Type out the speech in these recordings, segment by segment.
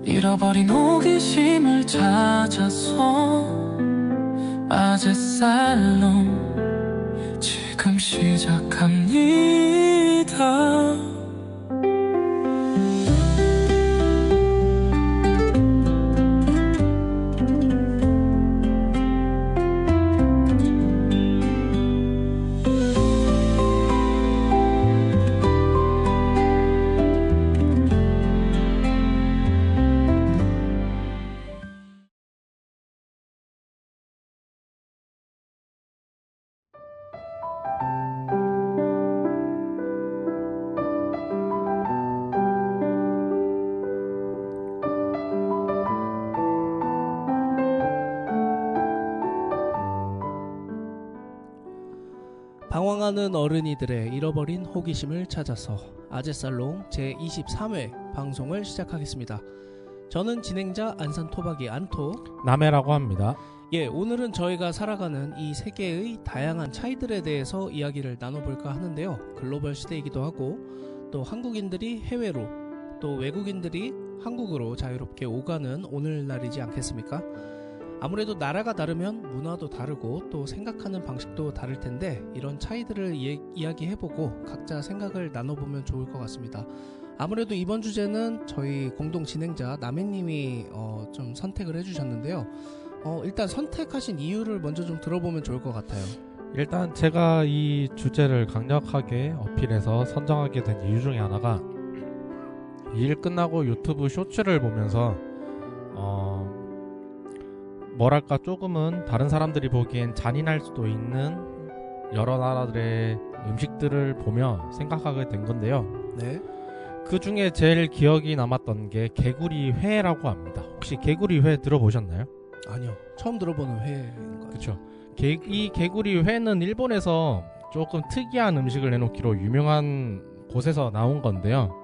잃어버린 호기심을 찾아서 아랫살롱 지금 시작합니다. 방황하는 어른이들의 잃어버린 호기심을 찾아서 아재살롱 제23회 방송을 시작하겠습니다. 저는 진행자 안산토박이 안토 남해라고 합니다. 오늘은 저희가 살아가는 이 세계의 다양한 차이들에 대해서 이야기를 나눠볼까 하는데요. 글로벌 시대이기도 하고 또 한국인들이 해외로 또 외국인들이 한국으로 자유롭게 오가는 오늘날이지 않겠습니까? 아무래도 나라가 다르면 문화도 다르고 또 생각하는 방식도 다를 텐데 이런 차이들을 이야기해보고 각자 생각을 나눠보면 좋을 것 같습니다. 아무래도 이번 주제는 저희 공동 진행자 남해님이 좀 선택을 해주셨는데요. 일단 선택하신 이유를 먼저 좀 들어보면 좋을 것 같아요. 일단 제가 이 주제를 강력하게 어필해서 선정하게 된 이유 중에 하나가 일 끝나고 유튜브 쇼츠를 보면서 뭐랄까 조금은 다른 사람들이 보기엔 잔인할 수도 있는 여러 나라들의 음식들을 보며 생각하게 된 건데요. 네. 그 중에 제일 기억이 남았던 게 개구리 회라고 합니다. 혹시 개구리 회 들어보셨나요? 아니요. 처음 들어보는 회인 것 같아요. 그렇죠. 이 개구리 회는 일본에서 조금 특이한 음식을 내놓기로 유명한 곳에서 나온 건데요.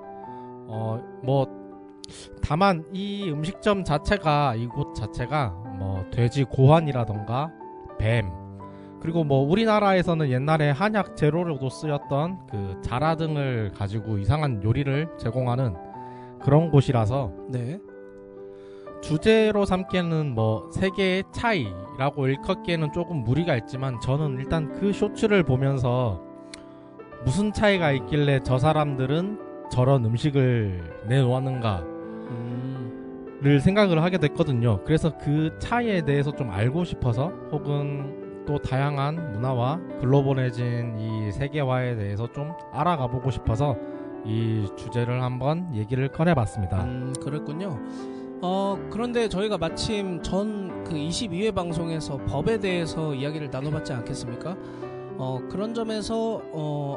다만 이 음식점 자체가 이곳 자체가 돼지 고환이라던가 뱀 그리고 우리나라에서는 옛날에 한약 재료로도 쓰였던 그 자라 등을 가지고 이상한 요리를 제공하는 그런 곳이라서 네. 주제로 삼기에는 세계의 차이라고 일컫기에는 조금 무리가 있지만 저는 일단 그 쇼츠를 보면서 무슨 차이가 있길래 저 사람들은 저런 음식을 내놓았는가 를 생각을 하게 됐거든요. 그래서 그 차이에 대해서 좀 알고 싶어서 혹은 또 다양한 문화와 글로벌해진 이 세계화에 대해서 좀 알아가 보고 싶어서 이 주제를 한번 얘기를 꺼내봤습니다. 그랬군요. 그런데 저희가 마침 전 그 22회 방송에서 법에 대해서 이야기를 나눠봤지 않겠습니까? 그런 점에서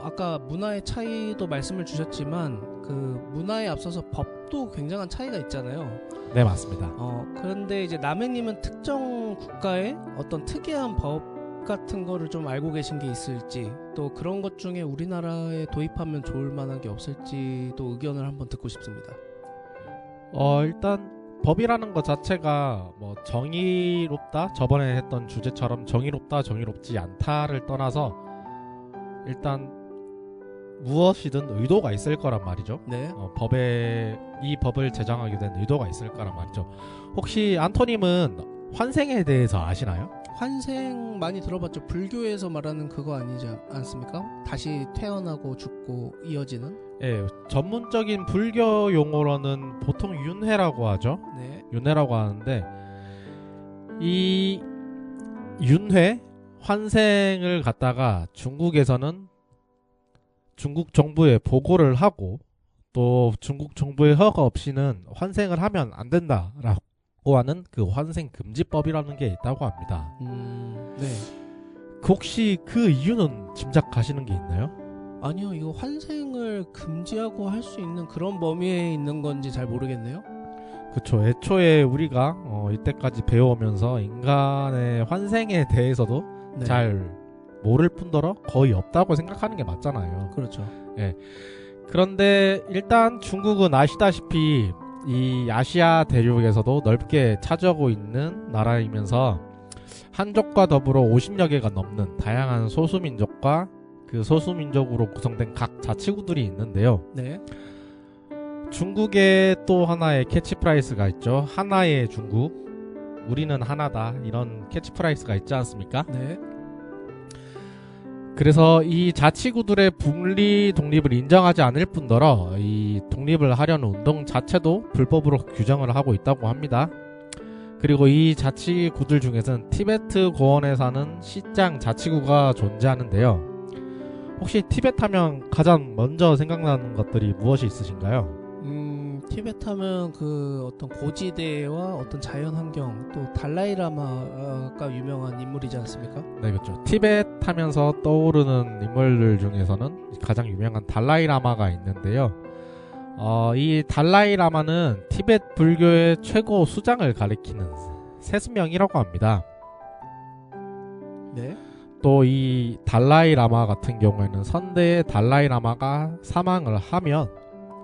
아까 문화의 차이도 말씀을 주셨지만 그 문화에 앞서서 법도 굉장한 차이가 있잖아요. 네, 맞습니다. 그런데 이제 남해님은 특정 국가의 어떤 특이한 법 같은 거를 좀 알고 계신 게 있을지 또 그런 것 중에 우리나라에 도입하면 좋을 만한 게 없을지도 의견을 한번 듣고 싶습니다. 일단 법이라는 것 자체가 정의롭다 저번에 했던 주제처럼 정의롭다 정의롭지 않다를 떠나서 일단 무엇이든 의도가 있을 거란 말이죠. 네. 이 법을 제정하게 된 의도가 있을 거란 말이죠. 혹시 안토님은 환생에 대해서 아시나요? 환생 많이 들어봤죠. 불교에서 말하는 그거 아니지 않습니까? 다시 태어나고 죽고 이어지는? 예, 전문적인 불교 용어로는 보통 윤회라고 하죠. 네. 윤회라고 하는데 이 윤회, 환생을 갖다가 중국에서는 중국 정부에 보고를 하고 또 중국 정부의 허가 없이는 환생을 하면 안 된다라고 하는 그 환생금지법이라는 게 있다고 합니다. 네. 혹시 그 이유는 짐작하시는 게 있나요? 아니요. 이거 환생을 금지하고 할 수 있는 그런 범위에 있는 건지 잘 모르겠네요. 그쵸. 애초에 우리가 이때까지 배워오면서 인간의 환생에 대해서도 네. 잘 모를 뿐더러 거의 없다고 생각하는 게 맞잖아요. 그렇죠. 예. 그런데 일단 중국은 아시다시피 이 아시아 대륙에서도 넓게 차지하고 있는 나라이면서 한족과 더불어 50여 개가 넘는 다양한 소수민족과 그 소수민족으로 구성된 각 자치구들이 있는데요. 네. 중국에 또 하나의 캐치프라이즈가 있죠. 하나의 중국, 우리는 하나다, 이런 캐치프라이즈가 있지 않습니까? 네. 그래서 이 자치구들의 분리 독립을 인정하지 않을 뿐더러 이 독립을 하려는 운동 자체도 불법으로 규정을 하고 있다고 합니다. 그리고 이 자치구들 중에서는 티베트 고원에 사는 시장 자치구가 존재하는데요. 혹시 티베트 하면 가장 먼저 생각나는 것들이 무엇이 있으신가요? 티베트 하면 그 어떤 고지대와 어떤 자연환경, 또 달라이라마가 유명한 인물이지 않습니까? 네, 그렇죠. 티베트 하면서 떠오르는 인물들 중에서는 가장 유명한 달라이라마가 있는데요. 이 달라이라마는 티베트 불교의 최고 수장을 가리키는 세수명이라고 합니다. 네. 또 이 달라이라마 같은 경우에는 선대의 달라이라마가 사망을 하면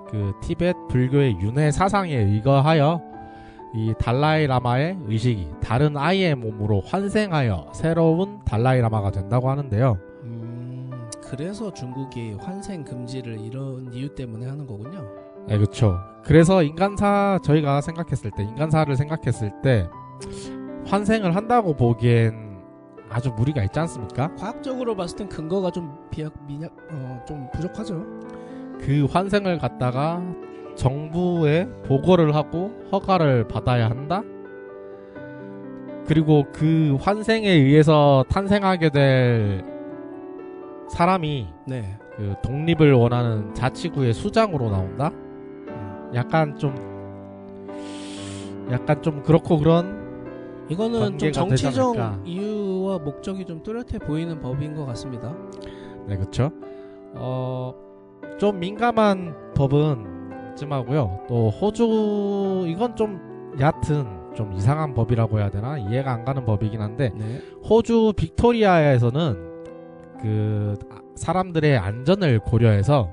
그 티베트 불교의 윤회 사상에 의거하여 이 달라이라마의 의식이 다른 아이의 몸으로 환생하여 새로운 달라이라마가 된다고 하는데요. 그래서 중국이 환생 금지를 이런 이유 때문에 하는 거군요. 네, 그렇죠. 그래서 저희가 생각했을 때, 인간사를 생각했을 때 환생을 한다고 보기엔 아주 무리가 있지 않습니까? 과학적으로 봤을 땐 근거가 좀 좀 부족하죠. 그 환생을 갖다가 정부에 보고를 하고 허가를 받아야 한다? 그리고 그 환생에 의해서 탄생하게 될 사람이 네. 그 독립을 원하는 자치구의 수장으로 나온다? 약간 좀 그렇고 그런 이거는 좀 관계가 되지 정치적 않을까. 이유와 목적이 좀 뚜렷해 보이는 법인 것 같습니다. 네, 그렇죠. 좀 민감한 법은 쯤하고요. 또 호주, 이건 좀 얕은 좀 이상한 법이라고 해야 되나, 이해가 안 가는 법이긴 한데, 네. 호주 빅토리아에서는 그 사람들의 안전을 고려해서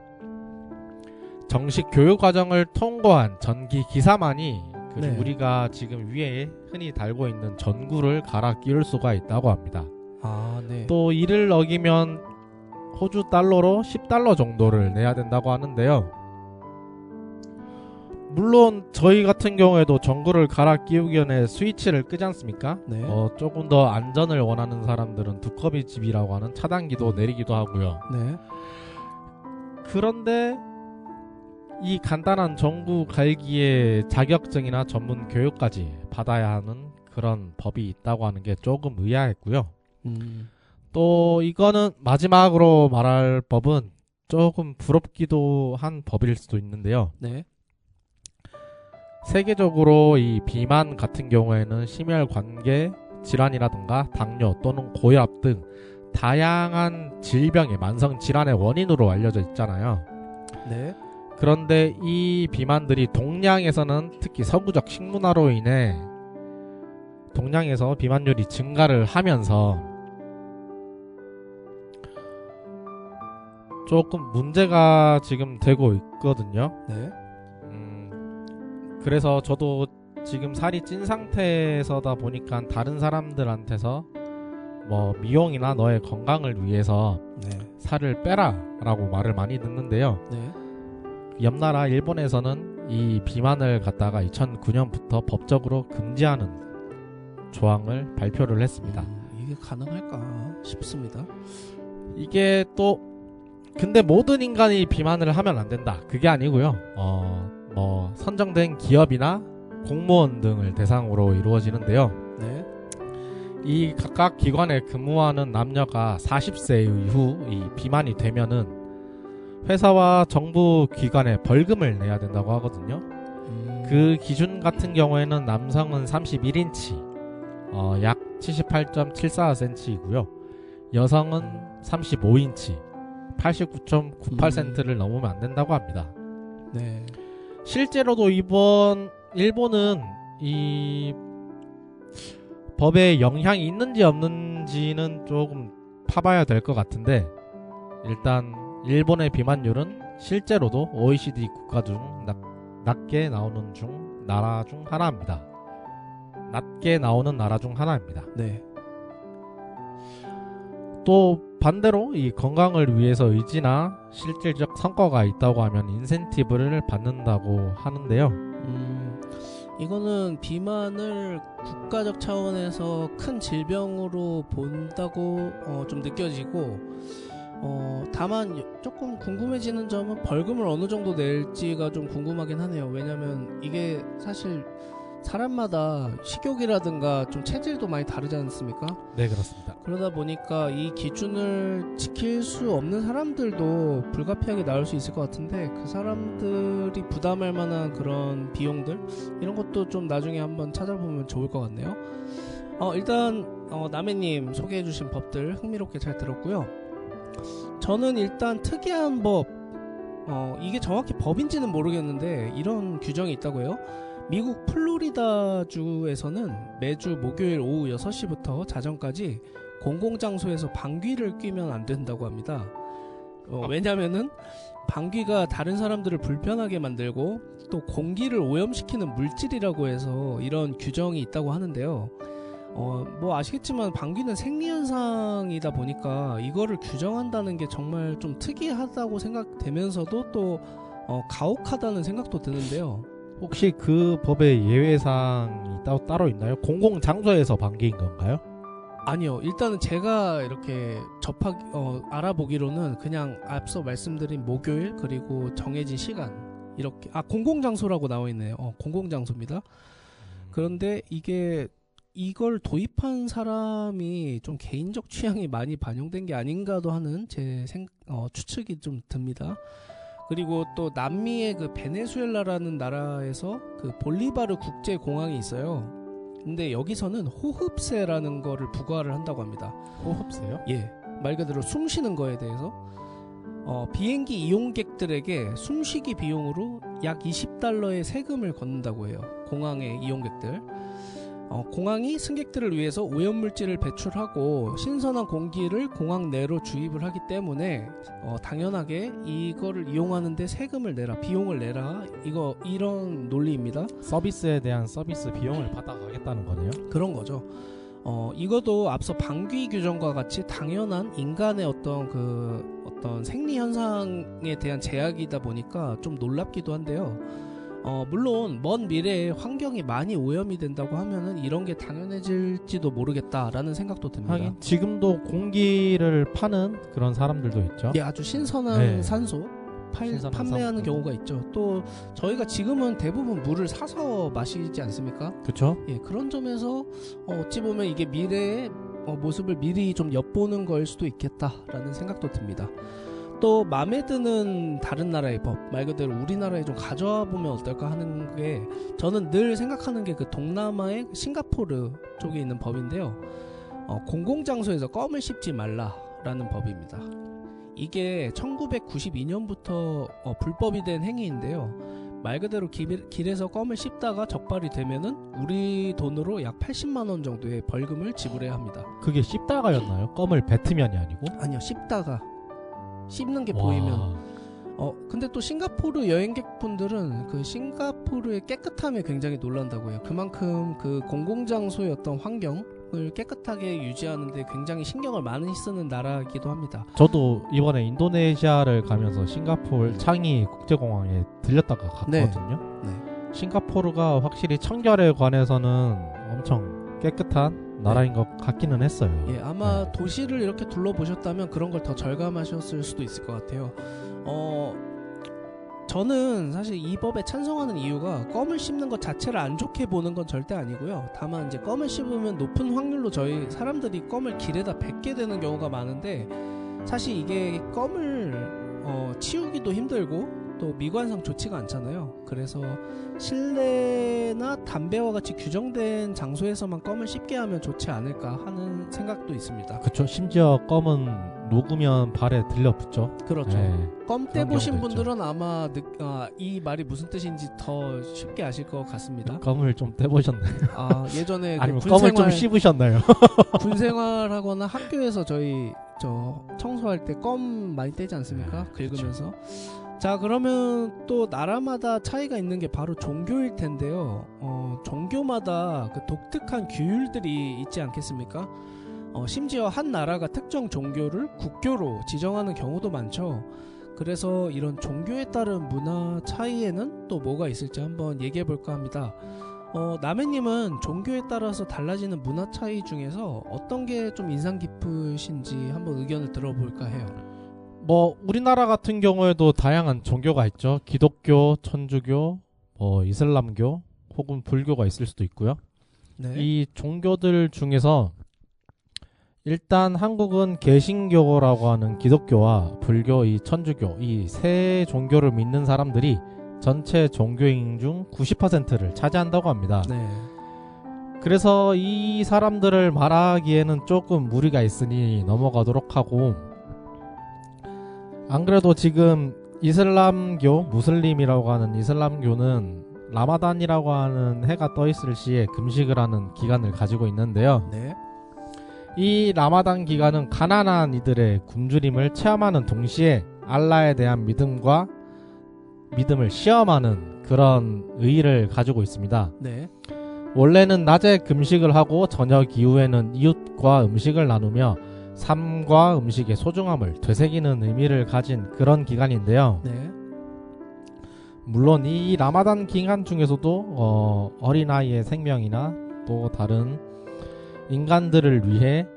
정식 교육 과정을 통과한 전기 기사만이 네. 우리가 지금 위에 흔히 달고 있는 전구를 갈아 끼울 수가 있다고 합니다. 아, 네. 또 이를 어기면 호주 달러로 10달러 정도를 내야 된다고 하는데요. 물론 저희 같은 경우에도 전구를 갈아 끼우기 전에 스위치를 끄지 않습니까? 네. 조금 더 안전을 원하는 사람들은 두꺼비 집이라고 하는 차단기도 내리기도 하고요. 네. 그런데 이 간단한 전구 갈기의 자격증이나 전문 교육까지 받아야 하는 그런 법이 있다고 하는 게 조금 의아했고요. 또 이거는 마지막으로 말할 법은 조금 부럽기도 한 법일 수도 있는데요. 네. 세계적으로 이 비만 같은 경우에는 심혈관계 질환이라든가 당뇨 또는 고혈압 등 다양한 질병의 만성 질환의 원인으로 알려져 있잖아요. 네. 그런데 이 비만들이 동양에서는 특히 서구적 식문화로 인해 동양에서 비만율이 증가를 하면서 조금 문제가 지금 되고 있거든요. 네. 그래서 저도 지금 살이 찐 상태에서다 보니까 다른 사람들한테서 뭐 미용이나 너의 건강을 위해서 네. 살을 빼라 라고 말을 많이 듣는데요. 네. 옆나라 일본에서는 이 비만을 갖다가 2009년부터 법적으로 금지하는 조항을 발표를 했습니다. 이게 가능할까 싶습니다. 이게 또 근데 모든 인간이 비만을 하면 안 된다, 그게 아니고요. 뭐 선정된 기업이나 공무원 등을 대상으로 이루어지는데요. 네. 이 각각 기관에 근무하는 남녀가 40세 이후 이 비만이 되면은 회사와 정부 기관에 벌금을 내야 된다고 하거든요. 그 기준 같은 경우에는 남성은 31인치, 약 78.74cm이고요. 여성은 35인치, 89.98cm를 넘으면 안 된다고 합니다. 네. 실제로도 일본은 이 법에 영향이 있는지 없는지는 조금 파봐야 될 것 같은데, 일단 일본의 비만율은 실제로도 OECD 국가 중 낮게 나오는 나라 중 하나입니다. 낮게 나오는 나라 중 하나입니다. 네. 또 반대로 이 건강을 위해서 의지나 실질적 성과가 있다고 하면 인센티브를 받는다고 하는데요. 이거는 비만을 국가적 차원에서 큰 질병으로 본다고 좀 느껴지고, 다만 조금 궁금해지는 점은 벌금을 어느 정도 낼지가 좀 궁금하긴 하네요. 왜냐면 이게 사실 사람마다 식욕이라든가 좀 체질도 많이 다르지 않습니까? 네, 그렇습니다. 그러다 보니까 이 기준을 지킬 수 없는 사람들도 불가피하게 나올 수 있을 것 같은데, 그 사람들이 부담할 만한 그런 비용들 이런 것도 좀 나중에 한번 찾아보면 좋을 것 같네요. 일단 남해님 소개해주신 법들 흥미롭게 잘 들었고요. 저는 일단 특이한 법, 이게 정확히 법인지는 모르겠는데 이런 규정이 있다고 해요. 미국 플로리다주에서는 매주 목요일 오후 6시부터 자정까지 공공장소에서 방귀를 뀌면 안 된다고 합니다. 왜냐면은 방귀가 다른 사람들을 불편하게 만들고 또 공기를 오염시키는 물질이라고 해서 이런 규정이 있다고 하는데요. 뭐 아시겠지만 방귀는 생리현상이다 보니까 이거를 규정한다는 게 정말 좀 특이하다고 생각되면서도 또 가혹하다는 생각도 드는데요. 혹시 그 법의 예외사항이 따로 있나요? 공공장소에서 방귀인 건가요? 아니요. 일단은 제가 이렇게 알아보기로는 그냥 앞서 말씀드린 목요일 그리고 정해진 시간 이렇게 공공장소라고 나와 있네요. 공공장소입니다. 그런데 이걸 도입한 사람이 좀 개인적 취향이 많이 반영된 게 아닌가도 하는 제 추측이 좀 듭니다. 그리고 또 남미의 그 베네수엘라라는 나라에서 그 볼리바르 국제공항이 있어요. 근데 여기서는 호흡세라는 거를 부과를 한다고 합니다. 호흡세요? 예, 말 그대로 숨 쉬는 거에 대해서 비행기 이용객들에게 숨쉬기 비용으로 약 $20의 세금을 걷는다고 해요. 공항의 이용객들. 공항이 승객들을 위해서 오염물질을 배출하고 신선한 공기를 공항 내로 주입을 하기 때문에 당연하게 이거를 이용하는데 세금을 내라, 비용을 내라, 이런 논리입니다. 서비스에 대한 서비스 비용을 받아가겠다는 거네요. 그런 거죠. 이것도 앞서 방귀 규정과 같이 당연한 인간의 어떤 생리 현상에 대한 제약이다 보니까 좀 놀랍기도 한데요. 물론 먼 미래에 환경이 많이 오염이 된다고 하면은 이런 게 당연해질지도 모르겠다라는 생각도 듭니다. 하긴 지금도 공기를 파는 그런 사람들도 있죠. 예, 아주 신선한 산소 신선한 판매하는 산소. 경우가 있죠. 또 저희가 지금은 대부분 물을 사서 마시지 않습니까? 그렇죠. 예, 그런 점에서 어찌 보면 이게 미래의 모습을 미리 좀 엿보는 걸 수도 있겠다라는 생각도 듭니다. 또 마음에 드는 다른 나라의 법, 말 그대로 우리나라에 좀 가져와 보면 어떨까 하는 게, 저는 늘 생각하는 게 그 동남아의 싱가포르 쪽에 있는 법인데요. 공공장소에서 껌을 씹지 말라라는 법입니다. 이게 1992년부터 불법이 된 행위인데요. 말 그대로 길에서 껌을 씹다가 적발이 되면은 우리 돈으로 약 80만 원 정도의 벌금을 지불해야 합니다. 그게 씹다가였나요? 껌을 뱉으면이 아니고? 아니요, 씹는 게 보이면. 근데 또 싱가포르 여행객분들은 그 싱가포르의 깨끗함에 굉장히 놀란다고 해요. 그만큼 그 공공장소의 어떤 환경을 깨끗하게 유지하는데 굉장히 신경을 많이 쓰는 나라이기도 합니다. 저도 이번에 인도네시아를 가면서 싱가포르 창이 국제공항에 들렸다가 갔거든요. 네. 싱가포르가 확실히 청결에 관해서는 엄청 깨끗한 나라인 것 같기는 했어요. 예, 아마 도시를 이렇게 둘러보셨다면 그런 걸 더 절감하셨을 수도 있을 것 같아요. 저는 사실 이 법에 찬성하는 이유가 껌을 씹는 것 자체를 안 좋게 보는 건 절대 아니고요. 다만 이제 껌을 씹으면 높은 확률로 저희 사람들이 껌을 길에다 뱉게 되는 경우가 많은데, 사실 이게 껌을 치우기도 힘들고 또 미관상 좋지가 않잖아요. 그래서 실내나 담배와 같이 규정된 장소에서만 껌을 씹게 하면 좋지 않을까 하는 생각도 있습니다. 그렇죠. 심지어 껌은 녹으면 발에 들려붙죠. 그렇죠. 네. 껌 그런 떼보신 경우도 있죠. 분들은 아마 이 말이 무슨 뜻인지 더 쉽게 아실 것 같습니다. 껌을 좀 떼보셨나요? 예전에 아니면 그 껌을 좀 씹으셨나요? 군생활하거나 학교에서 저희 청소할 때 껌 많이 떼지 않습니까? 긁으면서. 자, 그러면 또 나라마다 차이가 있는 게 바로 종교일 텐데요. 종교마다 그 독특한 규율들이 있지 않겠습니까? 심지어 한 나라가 특정 종교를 국교로 지정하는 경우도 많죠. 그래서 이런 종교에 따른 문화 차이에는 또 뭐가 있을지 한번 얘기해 볼까 합니다. 남해님은 종교에 따라서 달라지는 문화 차이 중에서 어떤 게 좀 인상 깊으신지 한번 의견을 들어볼까 해요. 뭐 우리나라 같은 경우에도 다양한 종교가 있죠. 기독교, 천주교, 이슬람교 혹은 불교가 있을 수도 있고요. 네. 이 종교들 중에서 일단 한국은 개신교라고 하는 기독교와 불교, 이 천주교 이 세 종교를 믿는 사람들이 전체 종교인 중 90%를 차지한다고 합니다. 네. 그래서 이 사람들을 말하기에는 조금 무리가 있으니 넘어가도록 하고, 안 그래도 지금 이슬람교, 무슬림이라고 하는 이슬람교는 라마단이라고 하는 해가 떠 있을 시에 금식을 하는 기간을 가지고 있는데요. 네. 이 라마단 기간은 가난한 이들의 굶주림을 체험하는 동시에 알라에 대한 믿음을 시험하는 그런 의의를 가지고 있습니다. 네. 원래는 낮에 금식을 하고 저녁 이후에는 이웃과 음식을 나누며 삶과 음식의 소중함을 되새기는 의미를 가진 그런 기간인데요. 네. 물론 이 라마단 기간 중에서도 어린아이의 생명이나 또 다른 인간들을 위해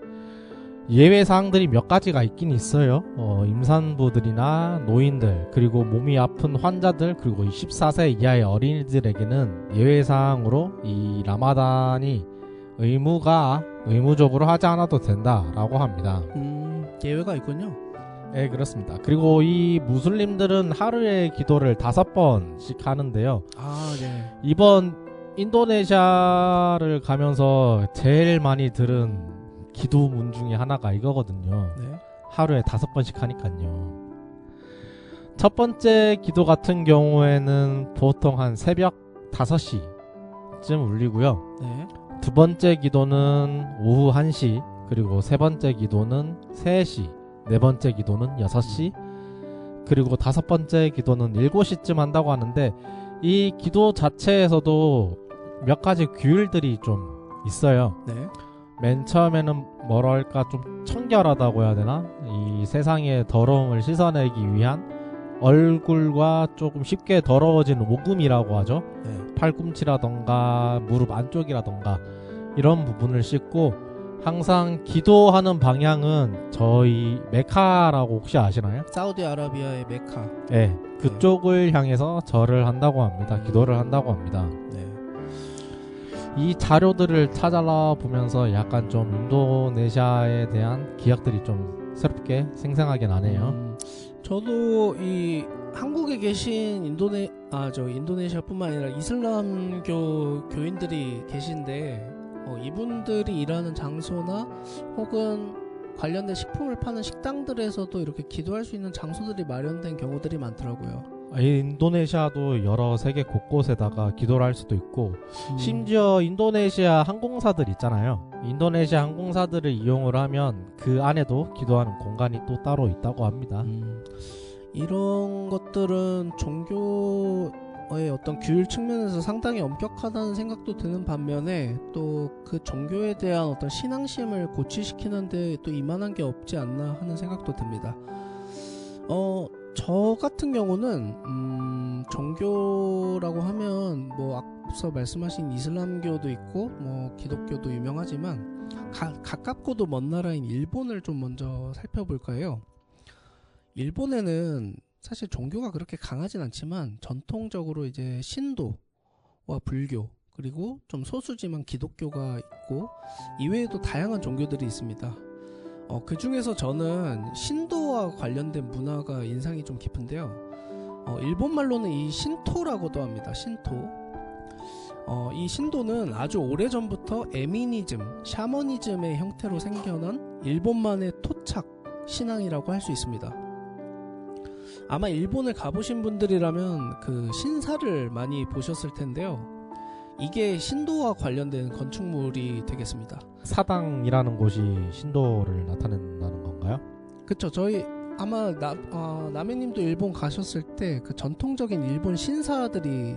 예외 사항들이 몇 가지가 있긴 있어요. 임산부들이나 노인들, 그리고 몸이 아픈 환자들, 그리고 14세 이하의 어린이들에게는 예외 사항으로 이 라마단이 의무적으로 하지 않아도 된다라고 합니다. 예외가 있군요. 네, 그렇습니다. 그리고 이 무슬림들은 하루에 기도를 5번씩 하는데요. 아, 네. 이번 인도네시아를 가면서 제일 많이 들은 기도문 중에 하나가 이거거든요. 네. 하루에 5번씩 하니까요. 첫 번째 기도 같은 경우에는 보통 한 새벽 5시쯤 울리고요. 네. 두 번째 기도는 오후 1시, 그리고 세 번째 기도는 3시, 네 번째 기도는 6시, 그리고 다섯 번째 기도는 7시쯤 한다고 하는데, 이 기도 자체에서도 몇 가지 규율들이 좀 있어요. 네. 맨 처음에는 뭐랄까 좀 청결하다고 해야 되나? 이 세상의 더러움을 씻어내기 위한 얼굴과 조금 쉽게 더러워진 오금이라고 하죠. 네. 팔꿈치라던가 무릎 안쪽이라던가 이런 부분을 씻고, 항상 기도하는 방향은 저희 메카라고 혹시 아시나요? 사우디아라비아의 메카. 네, 그쪽을 향해서 절을 한다고 합니다. 기도를 한다고 합니다. 네. 이 자료들을 찾아보면서 약간 좀 인도네시아에 대한 기억들이 좀 새롭게 생생하게 나네요. 저도 이 한국에 계신 인도네시아뿐만 아니라 이슬람교 교인들이 계신데, 이분들이 일하는 장소나 혹은 관련된 식품을 파는 식당들에서도 이렇게 기도할 수 있는 장소들이 마련된 경우들이 많더라고요. 인도네시아도 여러 세계 곳곳에다가 기도를 할 수도 있고, 심지어 인도네시아 항공사들 있잖아요. 인도네시아 항공사들을 이용을 하면 그 안에도 기도하는 공간이 또 따로 있다고 합니다. 이런 것들은 종교의 어떤 규율 측면에서 상당히 엄격하다는 생각도 드는 반면에, 또 그 종교에 대한 어떤 신앙심을 고취시키는데 또 이만한 게 없지 않나 하는 생각도 듭니다. 저 같은 경우는 종교라고 하면 뭐 앞서 말씀하신 이슬람교도 있고 뭐 기독교도 유명하지만 가깝고도 먼 나라인 일본을 좀 먼저 살펴볼까 해요. 일본에는 사실 종교가 그렇게 강하진 않지만 전통적으로 이제 신도와 불교, 그리고 좀 소수지만 기독교가 있고 이외에도 다양한 종교들이 있습니다. 그 중에서 저는 신도와 관련된 문화가 인상이 좀 깊은데요. 일본 말로는 이 신토라고도 합니다. 신토. 이 신도는 아주 오래전부터 에미니즘, 샤머니즘의 형태로 생겨난 일본만의 토착 신앙이라고 할 수 있습니다. 아마 일본을 가보신 분들이라면 그 신사를 많이 보셨을 텐데요. 이게 신도와 관련된 건축물이 되겠습니다. 사당이라는 곳이 신도를 나타낸다는 건가요? 그쵸. 저희 아마 남해님도 일본 가셨을 때 그 전통적인 일본 신사들이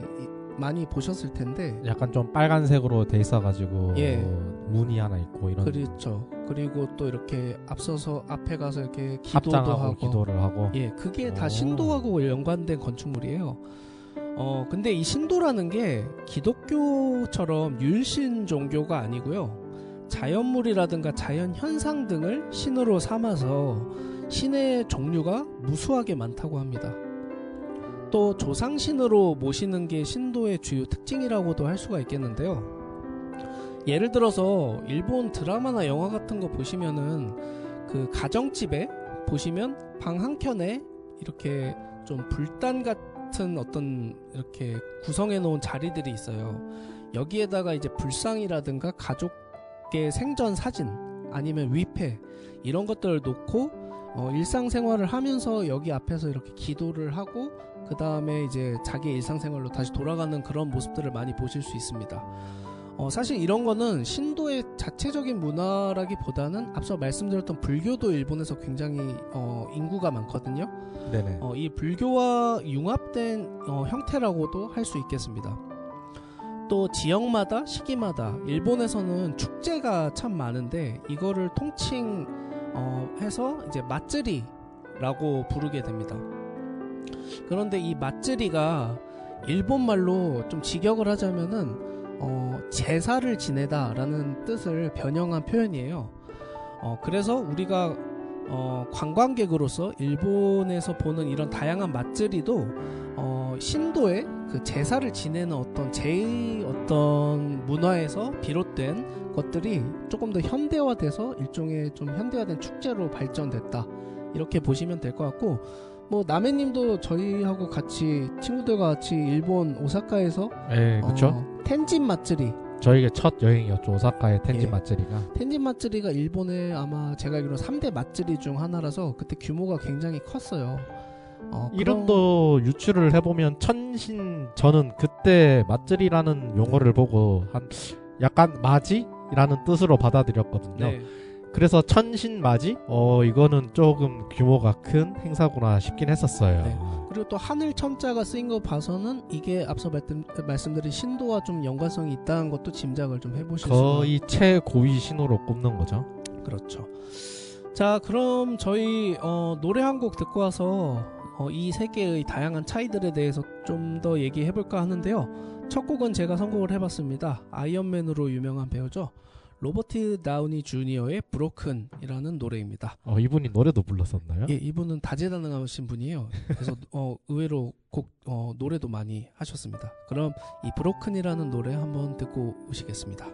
많이 보셨을 텐데 약간 좀 빨간색으로 돼 있어가지고 예. 문이 하나 있고 이런. 그렇죠. 그리고 또 이렇게 앞서서 앞에 가서 이렇게 기도도 합장하고 하고 기도를 하고. 예, 그게 다 신도하고 연관된 건축물이에요. 근데 이 신도라는 게 기독교처럼 유일신 종교가 아니고요. 자연물이라든가 자연 현상 등을 신으로 삼아서 신의 종류가 무수하게 많다고 합니다. 또 조상신으로 모시는 게 신도의 주요 특징이라고도 할 수가 있겠는데요. 예를 들어서 일본 드라마나 영화 같은 거 보시면은 그 가정집에 보시면 방 한켠에 이렇게 좀 불단 같은 어떤 이렇게 구성해 놓은 자리들이 있어요. 여기에다가 이제 불상이라든가 가족의 생전 사진 아니면 위패 이런 것들을 놓고 일상생활을 하면서 여기 앞에서 이렇게 기도를 하고 그 다음에 이제 자기 일상생활로 다시 돌아가는 그런 모습들을 많이 보실 수 있습니다. 사실 이런 거는 신도의 자체적인 문화라기보다는 앞서 말씀드렸던 불교도 일본에서 굉장히 인구가 많거든요. 네네. 이 불교와 융합된 형태라고도 할 수 있겠습니다. 또 지역마다 시기마다 일본에서는 축제가 참 많은데 이거를 통칭해서 이제 마쓰리라고 부르게 됩니다. 그런데 이 마쓰리가 일본말로 좀 직역을 하자면은 제사를 지내다라는 뜻을 변형한 표현이에요. 그래서 우리가 관광객으로서 일본에서 보는 이런 다양한 마쓰리도 신도의 그 제사를 지내는 어떤 제의 어떤 문화에서 비롯된 것들이 조금 더 현대화돼서 일종의 좀 현대화된 축제로 발전됐다 이렇게 보시면 될 것 같고, 뭐 남해님도 저희하고 같이 친구들과 같이 일본 오사카에서 네, 그렇죠. 텐진 마쓰리, 저희가 첫 여행이었죠. 오사카의 텐진 예. 마쓰리가. 텐진 마쓰리가 일본의 아마 제가 알기로 3대 마쓰리 중 하나라서 그때 규모가 굉장히 컸어요. 이름도 유추를 해보면 천신, 저는 그때 마쓰리라는 용어를 보고 한 약간 맞이라는 뜻으로 받아들였거든요. 네. 그래서 천신맞이? 이거는 조금 규모가 큰 행사구나 싶긴 했었어요. 네. 그리고 또 하늘 첨자가 쓰인 거 봐서는 이게 앞서 말씀드린 신도와 좀 연관성이 있다는 것도 짐작을 좀 해보실 수가. 거의 최고위 신호로 꼽는 거죠. 그렇죠. 자, 그럼 저희 노래 한 곡 듣고 와서 이 세계의 다양한 차이들에 대해서 좀 더 얘기해볼까 하는데요. 첫 곡은 제가 선곡을 해봤습니다. 아이언맨으로 유명한 배우죠. 로버트 다우니 주니어의 브로큰이라는 노래입니다. 이분이 노래도 불렀었나요? 예, 이분은 다재다능하신 분이에요. 그래서 의외로 노래도 많이 하셨습니다. 그럼 이 브로큰이라는 노래 한번 듣고 오시겠습니다.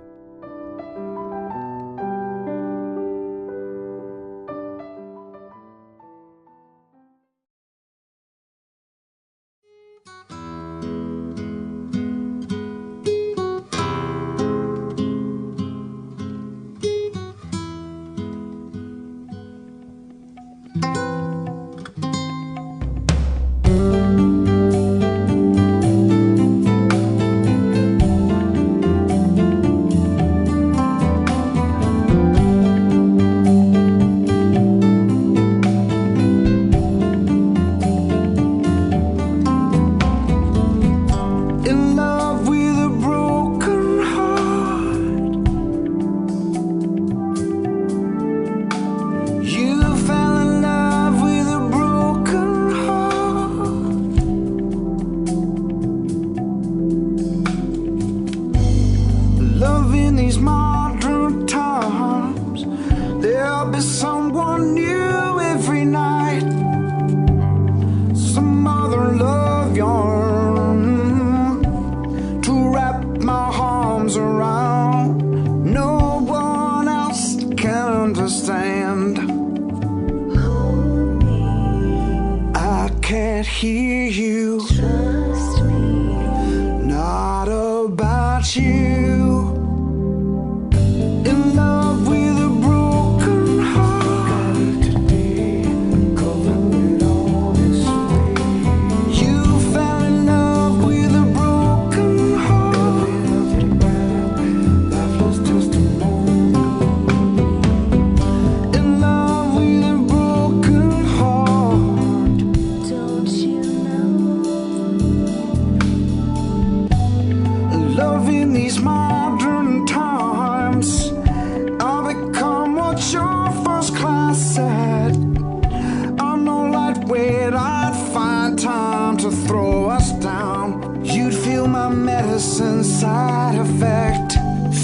Don't you know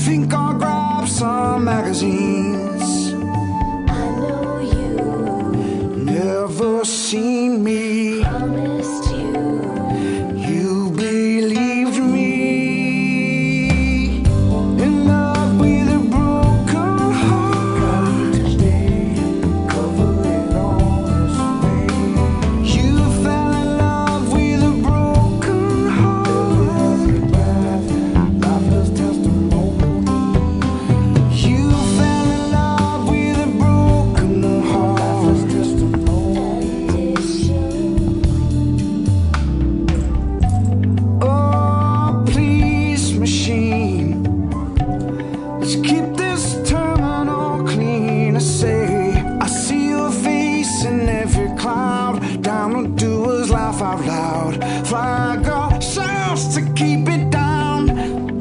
think I'll grab some magazines. I know you Never seen me. promised You believed me. In love with a broken heart. Cover it all this way. You fell in love with a broken heart. Lifeless testimony. You fell in love with a broken heart. Oh, please, machine, let's keep this terminal clean. I say, I see your face in every cloud. Down the doers laugh out loud. Flag ourselves to keep it down.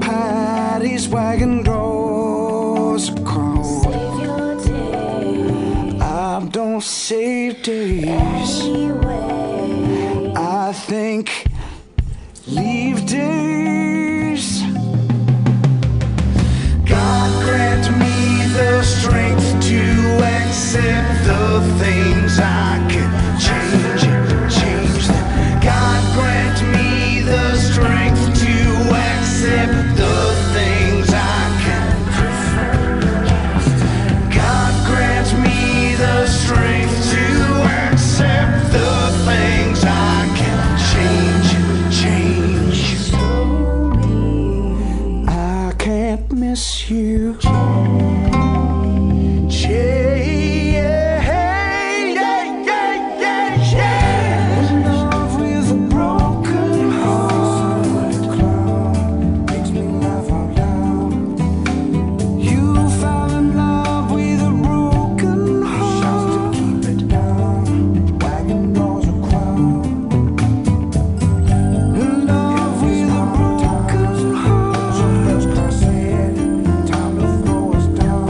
Paddy's wagon draws a crowd. save your day I don't save days. anyway. I think leave days. God grant me the strength to accept the things I can change them. God grant me the strength to accept the things I can. God grant me the strength to accept the things I can change. I can't miss you. In love with a broken heart. Makes me laugh out loud. You fell in love with a broken heart. Shouts to keep it down. Wagon draws a crowd. In love with a broken heart. Time to throw us down.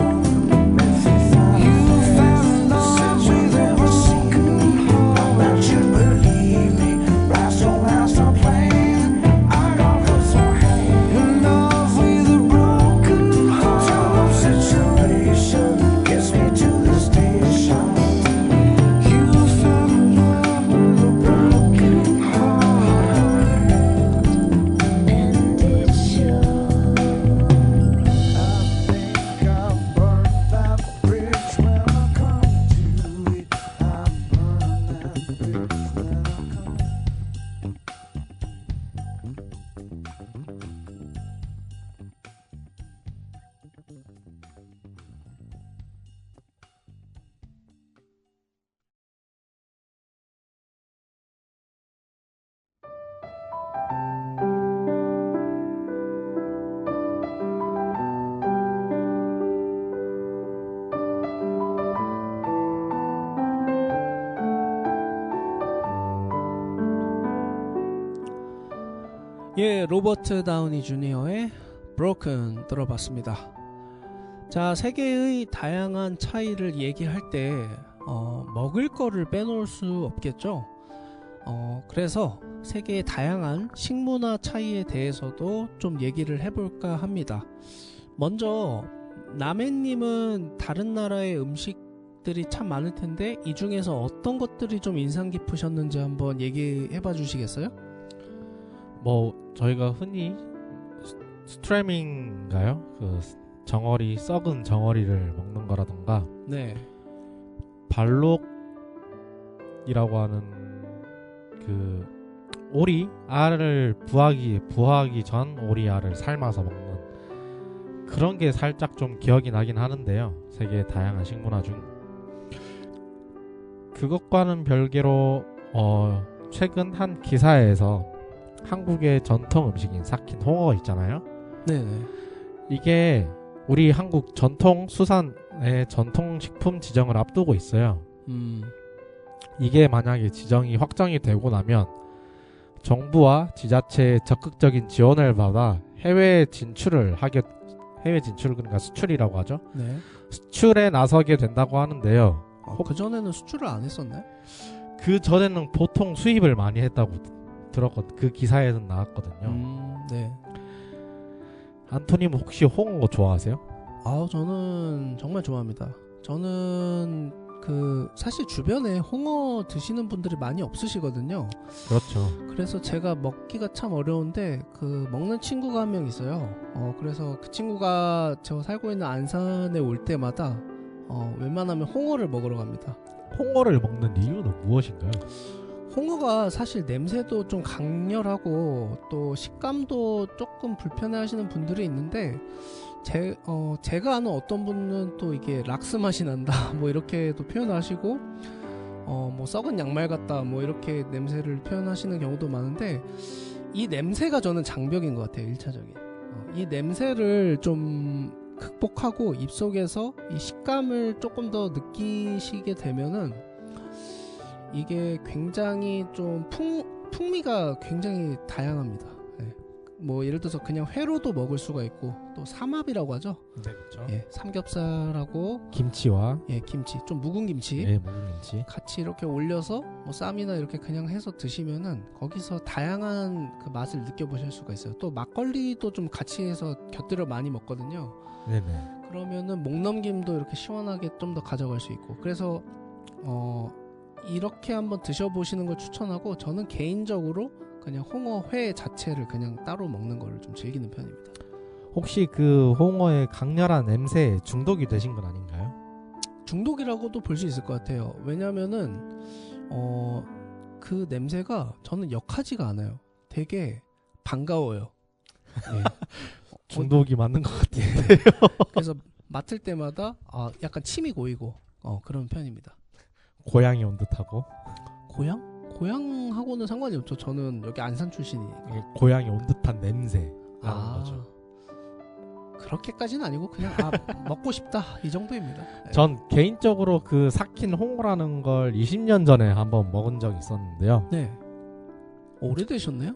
You fell in love with a broken heart. That you believe me. Last don't last, I'm playing. I got close on hand. In love with a broken heart. Tough situation gets me to the station. You fell in love with a broken heart. And it shows. I think I'll burn that bridge when I come to it. I'll burn that bridge when I come. 예, 로버트 다우니 주니어의 Broken 들어봤습니다. 자, 세계의 다양한 차이를 얘기할 때 먹을 거를 빼놓을 수 없겠죠. 그래서 세계의 다양한 식문화 차이에 대해서도 좀 얘기를 해볼까 합니다. 먼저 남해님은 다른 나라의 음식들이 참 많을 텐데 이 중에서 어떤 것들이 좀 인상 깊으셨는지 한번 얘기해봐 주시겠어요? 뭐 저희가 흔히 스트래밍인가요? 그 정어리, 썩은 정어리를 먹는 거라던가 네. 발록이라고 하는 그 오리 알을 부화하기 전 오리 알을 삶아서 먹는 그런 게 살짝 좀 기억이 나긴 하는데요. 세계의 다양한 식문화 중 그것과는 별개로 최근 한 기사에서 한국의 전통 음식인 삭힌 홍어 있잖아요. 네네. 이게 우리 한국 전통 수산의 전통 식품 지정을 앞두고 있어요. 이게 만약에 지정이 확정이 되고 나면 정부와 지자체의 적극적인 지원을 받아 해외 진출을 그러니까 수출이라고 하죠. 네. 수출에 나서게 된다고 하는데요. 그전에는 수출을 안 했었나요? 그 전에는 보통 수입을 많이 했다고 들었거든요. 그 기사에는 나왔거든요. 네. 안토님은 혹시 홍어 좋아하세요? 저는 정말 좋아합니다. 저는 사실 주변에 홍어 드시는 분들이 많이 없으시거든요. 그렇죠. 그래서 제가 먹기가 참 어려운데 먹는 친구가 한 명 있어요. 그래서 그 친구가 저 살고 있는 안산에 올 때마다 웬만하면 홍어를 먹으러 갑니다. 홍어를 먹는 이유는 무엇인가요? 홍어가 사실 냄새도 좀 강렬하고 또 식감도 조금 불편해하시는 분들이 있는데 제가 아는 어떤 분은 또 이게 락스 맛이 난다 뭐 이렇게도 표현하시고 뭐 썩은 양말 같다 뭐 이렇게 냄새를 표현하시는 경우도 많은데 이 냄새가 저는 장벽인 것 같아요. 1차적인 이 냄새를 좀 극복하고 입속에서 이 식감을 조금 더 느끼시게 되면은 이게 굉장히 좀 풍미가 굉장히 다양합니다. 네. 뭐 예를 들어서 그냥 회로도 먹을 수가 있고 또 삼합이라고 하죠. 네, 그렇죠. 예, 삼겹살하고 김치와 김치, 좀 묵은 김치 묵은 김치. 같이 이렇게 올려서 뭐 쌈이나 이렇게 그냥 해서 드시면은 거기서 다양한 그 맛을 느껴보실 수가 있어요. 또 막걸리도 좀 같이 해서 곁들여 많이 먹거든요. 네네. 그러면은 목넘김도 이렇게 시원하게 좀 더 가져갈 수 있고 그래서 이렇게 한번 드셔보시는 걸 추천하고 저는 개인적으로 그냥 홍어회 자체를 그냥 따로 먹는 거를 좀 즐기는 편입니다. 혹시 그 홍어의 강렬한 냄새에 중독이 되신 건 아닌가요? 중독이라고도 볼 수 있을 것 같아요. 왜냐면은 그 냄새가 저는 역하지가 않아요. 되게 반가워요. 예. 중독이 맞는 것 같아요. 그래서 맡을 때마다 약간 침이 고이고 그런 편입니다. 고향이 온 듯하고. 고향? 고향하고는 상관이 없죠. 저는 여기 안산 출신이니까. 이게 고향이 온 듯한 냄새라는 거죠. 그렇게까지는 아니고 그냥 먹고 싶다 이 정도입니다. 네. 전 개인적으로 그 삭힌 홍어라는 걸 20년 전에 한번 먹은 적이 있었는데요. 네. 오래되셨네요?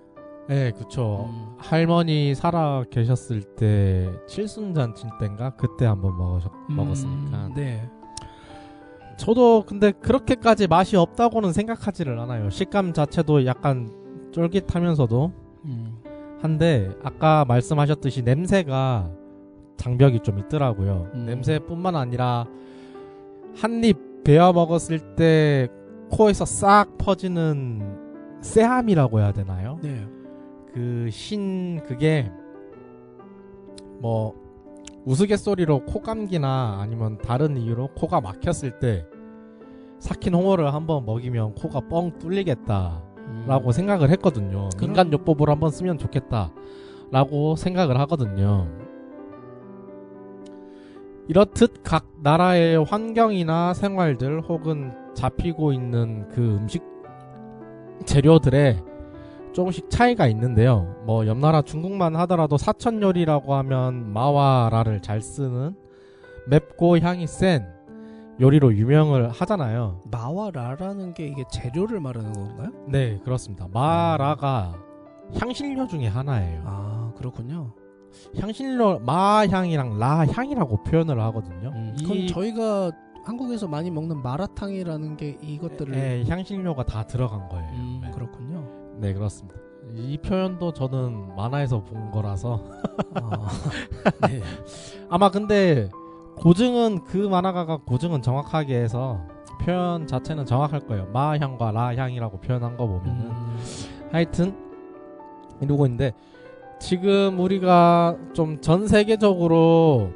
네, 그쵸. 할머니 살아 계셨을 때 칠순잔치 때인가 그때 한번 먹었으니까. 네. 저도 근데 그렇게까지 맛이 없다고는 생각하지를 않아요. 식감 자체도 약간 쫄깃하면서도 한데 아까 말씀하셨듯이 냄새가 장벽이 좀 있더라고요. 냄새뿐만 아니라 한 입 베어 먹었을 때 코에서 싹 퍼지는 쎄함이라고 해야 되나요? 네. 그게 뭐 우스갯소리로 코감기나 아니면 다른 이유로 코가 막혔을 때 삭힌 홍어를 한번 먹이면 코가 뻥 뚫리겠다라고 생각을 했거든요. 민간요법으로 한번 쓰면 좋겠다라고 생각을 하거든요. 이렇듯 각 나라의 환경이나 생활들 혹은 잡히고 있는 그 음식 재료들의 조금씩 차이가 있는데요. 뭐 옆나라 중국만 하더라도 사천 요리라고 하면 마와 라를 잘 쓰는 맵고 향이 센 요리로 유명을 하잖아요. 마와 라라는 게 이게 재료를 말하는 건가요? 네, 그렇습니다. 마라가 향신료 중에 하나예요. 아, 그렇군요. 향신료 마향이랑 라향이라고 표현을 하거든요. 그럼 저희가 한국에서 많이 먹는 마라탕이라는 게 이것들을 네, 향신료가 다 들어간 거예요. 네. 그렇군요. 네, 그렇습니다. 이 표현도 저는 만화에서 본 거라서 네. 아마 근데 고증은 그 만화가가 고증은 정확하게 해서 표현 자체는 정확할 거예요. 마향과 라향이라고 표현한 거 보면은 하여튼 이러고 있는데 지금 우리가 좀 전 세계적으로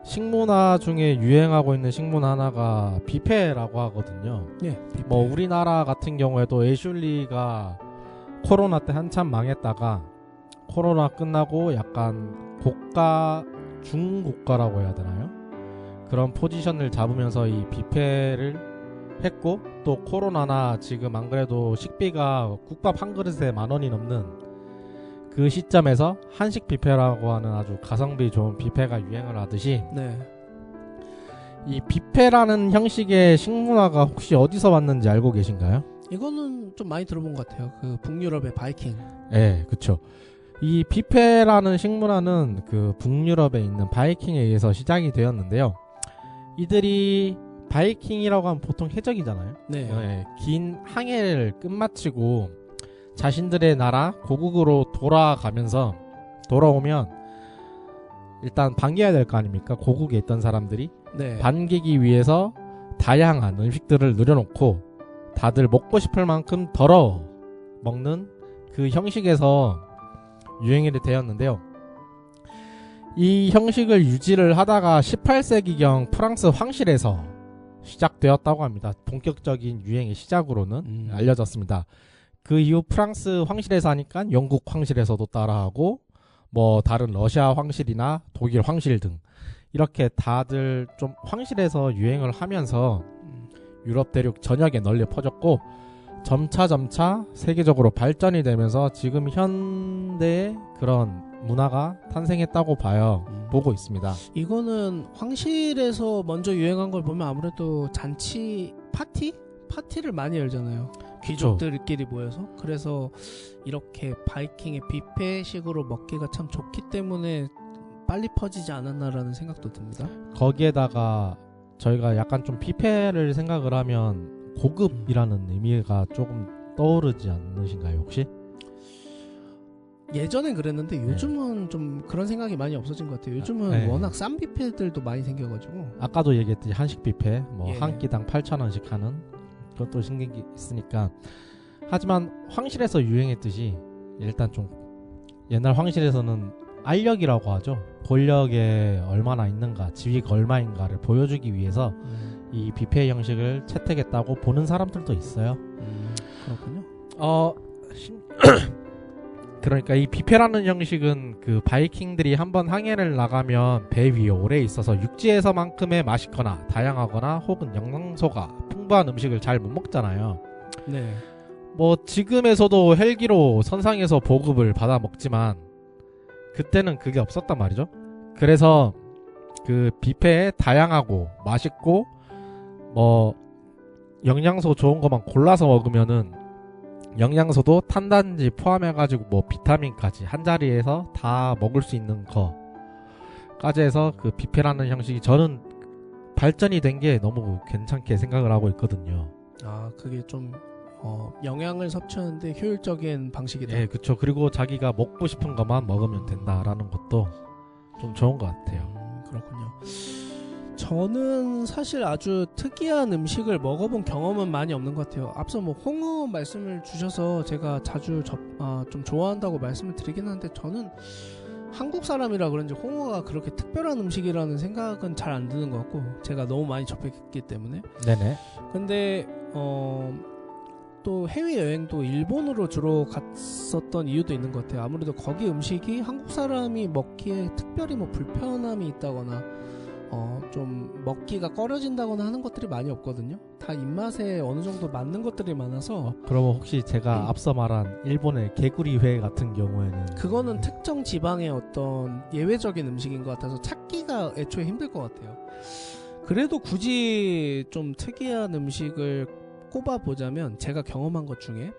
식문화 중에 유행하고 있는 식문화 하나가 뷔페라고 하거든요. 네, 뷔페. 뭐 우리나라 같은 경우에도 애슐리가 코로나 때 한참 망했다가 코로나 끝나고 약간 고가 중고가라고 해야 되나요? 그런 포지션을 잡으면서 이 뷔페를 했고 또 코로나나 지금 안 그래도 식비가 국밥 한 그릇에 10,000원이 넘는 그 시점에서 한식 뷔페라고 하는 아주 가성비 좋은 뷔페가 유행을 하듯이 네. 이 뷔페라는 형식의 식문화가 혹시 어디서 왔는지 알고 계신가요? 이거는 좀 많이 들어본 것 같아요. 그 북유럽의 바이킹. 네, 그쵸. 이 뷔페라는 식문화는 그 북유럽에 있는 바이킹에 의해서 시작이 되었는데요. 이들이 바이킹이라고 하면 보통 해적이잖아요. 네. 긴 항해를 끝마치고 자신들의 나라 고국으로 돌아오면 일단 반겨야 될 거 아닙니까? 고국에 있던 사람들이 네. 반기기 위해서 다양한 음식들을 늘여놓고 다들 먹고 싶을 만큼 덜어 먹는 그 형식에서 유행이 되었는데요. 이 형식을 유지를 하다가 18세기경 프랑스 황실에서 시작되었다고 합니다. 본격적인 유행의 시작으로는 알려졌습니다. 그 이후 프랑스 황실에서 하니까 영국 황실에서도 따라하고 뭐 다른 러시아 황실이나 독일 황실 등 이렇게 다들 좀 황실에서 유행을 하면서 유럽 대륙 전역에 널리 퍼졌고 점차 세계적으로 발전이 되면서 지금 현대의 그런 문화가 탄생했다고 보고 있습니다. 이거는 황실에서 먼저 유행한 걸 보면 아무래도 잔치 파티를 많이 열잖아요. 귀족들끼리 모여서. 그래서 이렇게 바이킹의 뷔페식으로 먹기가 참 좋기 때문에 빨리 퍼지지 않았나라는 생각도 듭니다. 거기에다가 저희가 약간 좀 뷔페를 생각을 하면 고급이라는 의미가 조금 떠오르지 않으신가요 혹시? 예전엔 그랬는데 요즘은 좀 그런 생각이 많이 없어진 것 같아요. 요즘은 네. 워낙 싼 뷔페들도 많이 생겨가지고. 아까도 얘기했듯이 한식 뷔페 뭐 예. 한 끼당 8,000원씩 하는 그것도 신경이 있으니까. 하지만 황실에서 유행했듯이 일단 좀 옛날 황실에서는 알력이라고 하죠. 권력에 얼마나 있는가, 지위가 얼마인가를 보여주기 위해서 이 뷔페 형식을 채택했다고 보는 사람들도 있어요. 그렇군요. 그러니까 이 뷔페라는 형식은 그 바이킹들이 한번 항해를 나가면 배 위에 오래 있어서 육지에서만큼의 맛있거나 다양하거나 혹은 영양소가 풍부한 음식을 잘 못 먹잖아요. 네. 뭐 지금에서도 헬기로 선상에서 보급을 받아 먹지만 그때는 그게 없었단 말이죠. 그래서 그 뷔페에 다양하고 맛있고 뭐 영양소 좋은 것만 골라서 먹으면은 영양소도 탄단지 포함해가지고 뭐 비타민까지 한 자리에서 다 먹을 수 있는 거까지 해서 그 뷔페라는 형식이 저는 발전이 된 게 너무 괜찮게 생각을 하고 있거든요. 아, 그게 좀 영양을 섭취하는데 효율적인 방식이다. 예, 그쵸. 그리고 자기가 먹고 싶은 것만 먹으면 된다라는 것도 좀 좋은 것 같아요. 그렇군요. 저는 사실 아주 특이한 음식을 먹어본 경험은 많이 없는 것 같아요. 앞서 뭐 홍어 말씀을 주셔서 제가 자주 좀 좋아한다고 말씀을 드리긴 하는데 저는 한국 사람이라 그런지 홍어가 그렇게 특별한 음식이라는 생각은 잘 안 드는 것 같고 제가 너무 많이 접했기 때문에. 네네. 근데 또 해외여행도 일본으로 주로 갔었던 이유도 있는 것 같아요. 아무래도 거기 음식이 한국 사람이 먹기에 특별히 뭐 불편함이 있다거나 좀 먹기가 꺼려진다거나 하는 것들이 많이 없거든요. 다 입맛에 어느 정도 맞는 것들이 많아서. 그러면 혹시 제가 앞서 말한 일본의 개구리회 같은 경우에는 그거는 특정 지방의 어떤 예외적인 음식인 것 같아서 찾기가 애초에 힘들 것 같아요. 그래도 굳이 좀 특이한 음식을 꼽아보자면 제가 경험한 것 중에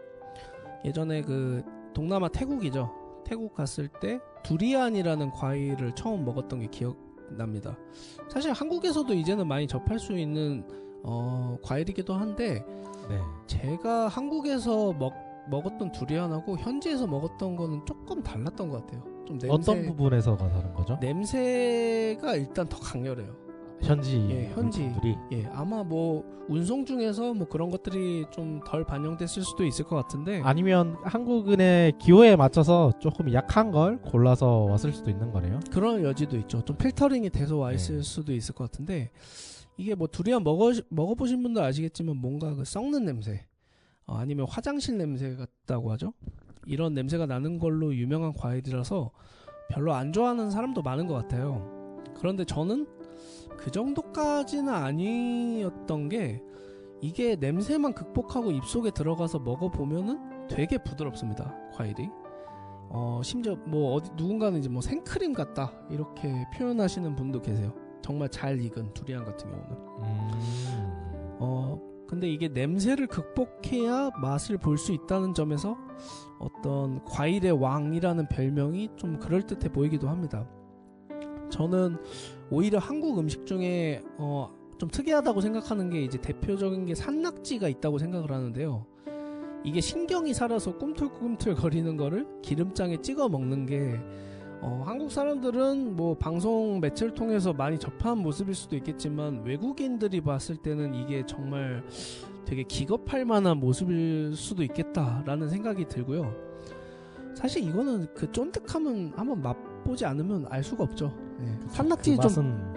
예전에 그 동남아 태국이죠. 태국 갔을 때 두리안이라는 과일을 처음 먹었던 게 기억납니다. 사실 한국에서도 이제는 많이 접할 수 있는 과일이기도 한데 네. 제가 한국에서 먹었던 두리안하고 현지에서 먹었던 거는 조금 달랐던 것 같아요. 좀 어떤 부분에서가 다른 거죠? 냄새가 일단 더 강렬해요. 현지 현지. 물품들이 예, 아마 뭐 운송 중에서 뭐 그런 것들이 좀 덜 반영됐을 수도 있을 것 같은데. 아니면 한국인의 기호에 맞춰서 조금 약한 걸 골라서 왔을 수도 있는 거네요. 그런 여지도 있죠. 좀 필터링이 돼서 와 있을 네. 수도 있을 것 같은데 이게 뭐 두리안 먹어보신 분들 아시겠지만 뭔가 그 썩는 냄새, 아니면 화장실 냄새 같다고 하죠. 이런 냄새가 나는 걸로 유명한 과일이라서 별로 안 좋아하는 사람도 많은 것 같아요. 그런데 저는 그 정도까지는 아니었던 게 이게 냄새만 극복하고 입속에 들어가서 먹어보면은 되게 부드럽습니다. 과일이. 심지어 뭐 누군가는 이제 뭐 생크림 같다 이렇게 표현하시는 분도 계세요. 정말 잘 익은 두리안 같은 경우는. 근데 이게 냄새를 극복해야 맛을 볼 수 있다는 점에서 어떤 과일의 왕이라는 별명이 좀 그럴듯해 보이기도 합니다. 저는 오히려 한국 음식 중에 좀 특이하다고 생각하는 게 이제 대표적인 게 산낙지가 있다고 생각을 하는데요. 이게 신경이 살아서 꿈틀꿈틀 거리는 거를 기름장에 찍어 먹는 게 한국 사람들은 뭐 방송 매체를 통해서 많이 접한 모습일 수도 있겠지만 외국인들이 봤을 때는 이게 정말 되게 기겁할 만한 모습일 수도 있겠다라는 생각이 들고요. 사실 이거는 그 쫀득함은 한번 맛보지 않으면 알 수가 없죠. 예. 산낙지 그 좀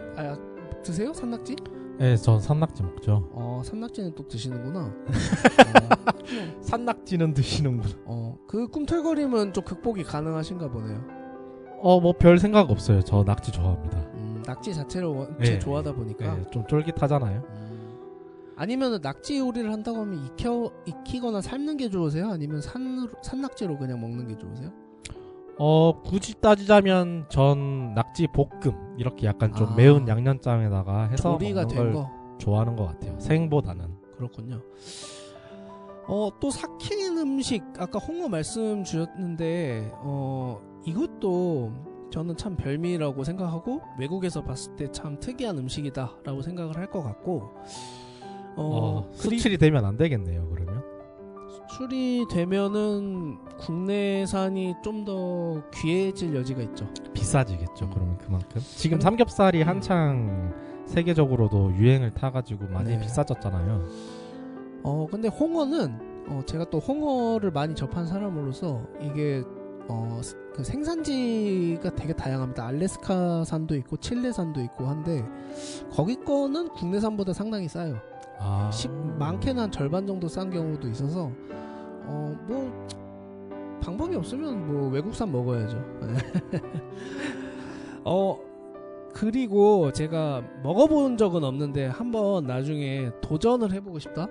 드세요? 산낙지? 네, 전 산낙지 먹죠. 산낙지는 또 드시는구나. 산낙지는 드시는구나. 그 꿈틀거림은 좀 극복이 가능하신가 보네요. 뭐 별 생각 없어요. 저 낙지 좋아합니다. 낙지 자체를 원체 네, 좋아하다 보니까. 네, 좀 쫄깃하잖아요. 아니면 낙지 요리를 한다고 하면 익히거나 삶는 게 좋으세요? 아니면 산낙지로 그냥 먹는 게 좋으세요? 굳이 따지자면 전 낙지 볶음 이렇게 약간 좀 아. 매운 양념장에다가 해서 조리가 먹는 된 걸 거. 좋아하는 것 같아요. 생보다는. 그렇군요. 또 삭힌 음식 아까 홍어 말씀 주셨는데 이것도 저는 참 별미라고 생각하고 외국에서 봤을 때 참 특이한 음식이다라고 생각을 할 것 같고 수출이 되면 안 되겠네요. 그러면 수출이 되면은 국내산이 좀 더 귀해질 여지가 있죠. 비싸지겠죠. 그러면 그만큼. 지금 삼겹살이 한창 세계적으로도 유행을 타가지고 많이 네. 비싸졌잖아요. 근데 홍어는 제가 또 홍어를 많이 접한 사람으로서 이게 그 생산지가 되게 다양합니다. 알래스카산도 있고 칠레산도 있고 한데 거기 거는 국내산보다 상당히 싸요. 많게는 한 절반 정도 싼 경우도 있어서 뭐 방법이 없으면 뭐 외국산 먹어야죠. 그리고 제가 먹어본 적은 없는데 한번 나중에 도전을 해보고 싶다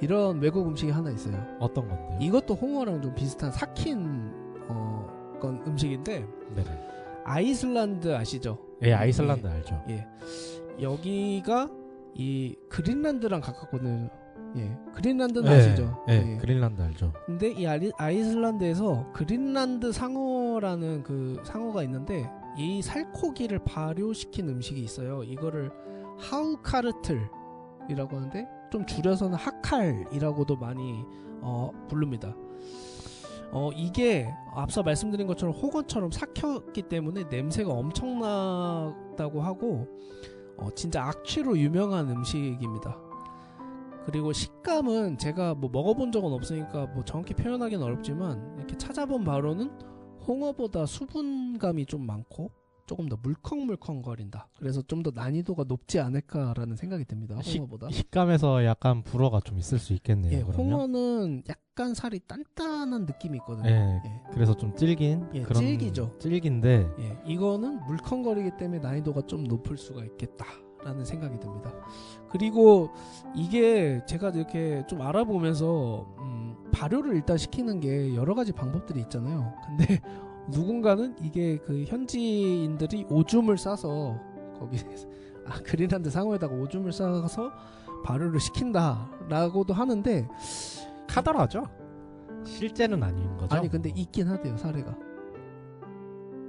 이런 외국 음식이 하나 있어요. 어떤 건데요? 이것도 홍어랑 좀 비슷한 삭힌 건 음식인데 네네. 아이슬란드 아시죠? 예, 아이슬란드 알죠. 예. 여기가 이 그린란드랑 가깝거든요. 예. 그린란드는 아시죠? 예, 그린란드 알죠. 근데 이 아이슬란드에서 그린란드 상어라는 그 상어가 있는데 이 살코기를 발효시킨 음식이 있어요. 이거를 하우카르틀이라고 하는데 좀 줄여서는 하칼이라고도 많이 부릅니다. 이게 앞서 말씀드린 것처럼 홍어처럼 삭혔기 때문에 냄새가 엄청나다고 하고 진짜 악취로 유명한 음식입니다. 그리고 식감은 제가 뭐 먹어본 적은 없으니까 뭐 정확히 표현하기는 어렵지만 이렇게 찾아본 바로는 홍어보다 수분감이 좀 많고 조금 더 물컹물컹거린다. 그래서 좀 더 난이도가 높지 않을까라는 생각이 듭니다. 홍어보다. 식감에서 약간 불어가 좀 있을 수 있겠네요. 예, 그러면. 홍어는 약간 살이 단단한 느낌이 있거든요. 예, 예. 그래서 좀 질긴 예, 그런 질기죠. 질긴데 예, 이거는 물컹거리기 때문에 난이도가 좀 높을 수가 있겠다라는 생각이 듭니다. 그리고 이게 제가 이렇게 좀 알아보면서 발효를 일단 시키는 게 여러 가지 방법들이 있잖아요. 근데 누군가는 이게 그 현지인들이 오줌을 싸서 거기 그린란드 상어에다가 오줌을 싸서 발효를 시킨다라고도 하는데 카더라죠. 실제는 아닌 거죠. 아니 근데 있긴 하대요 사례가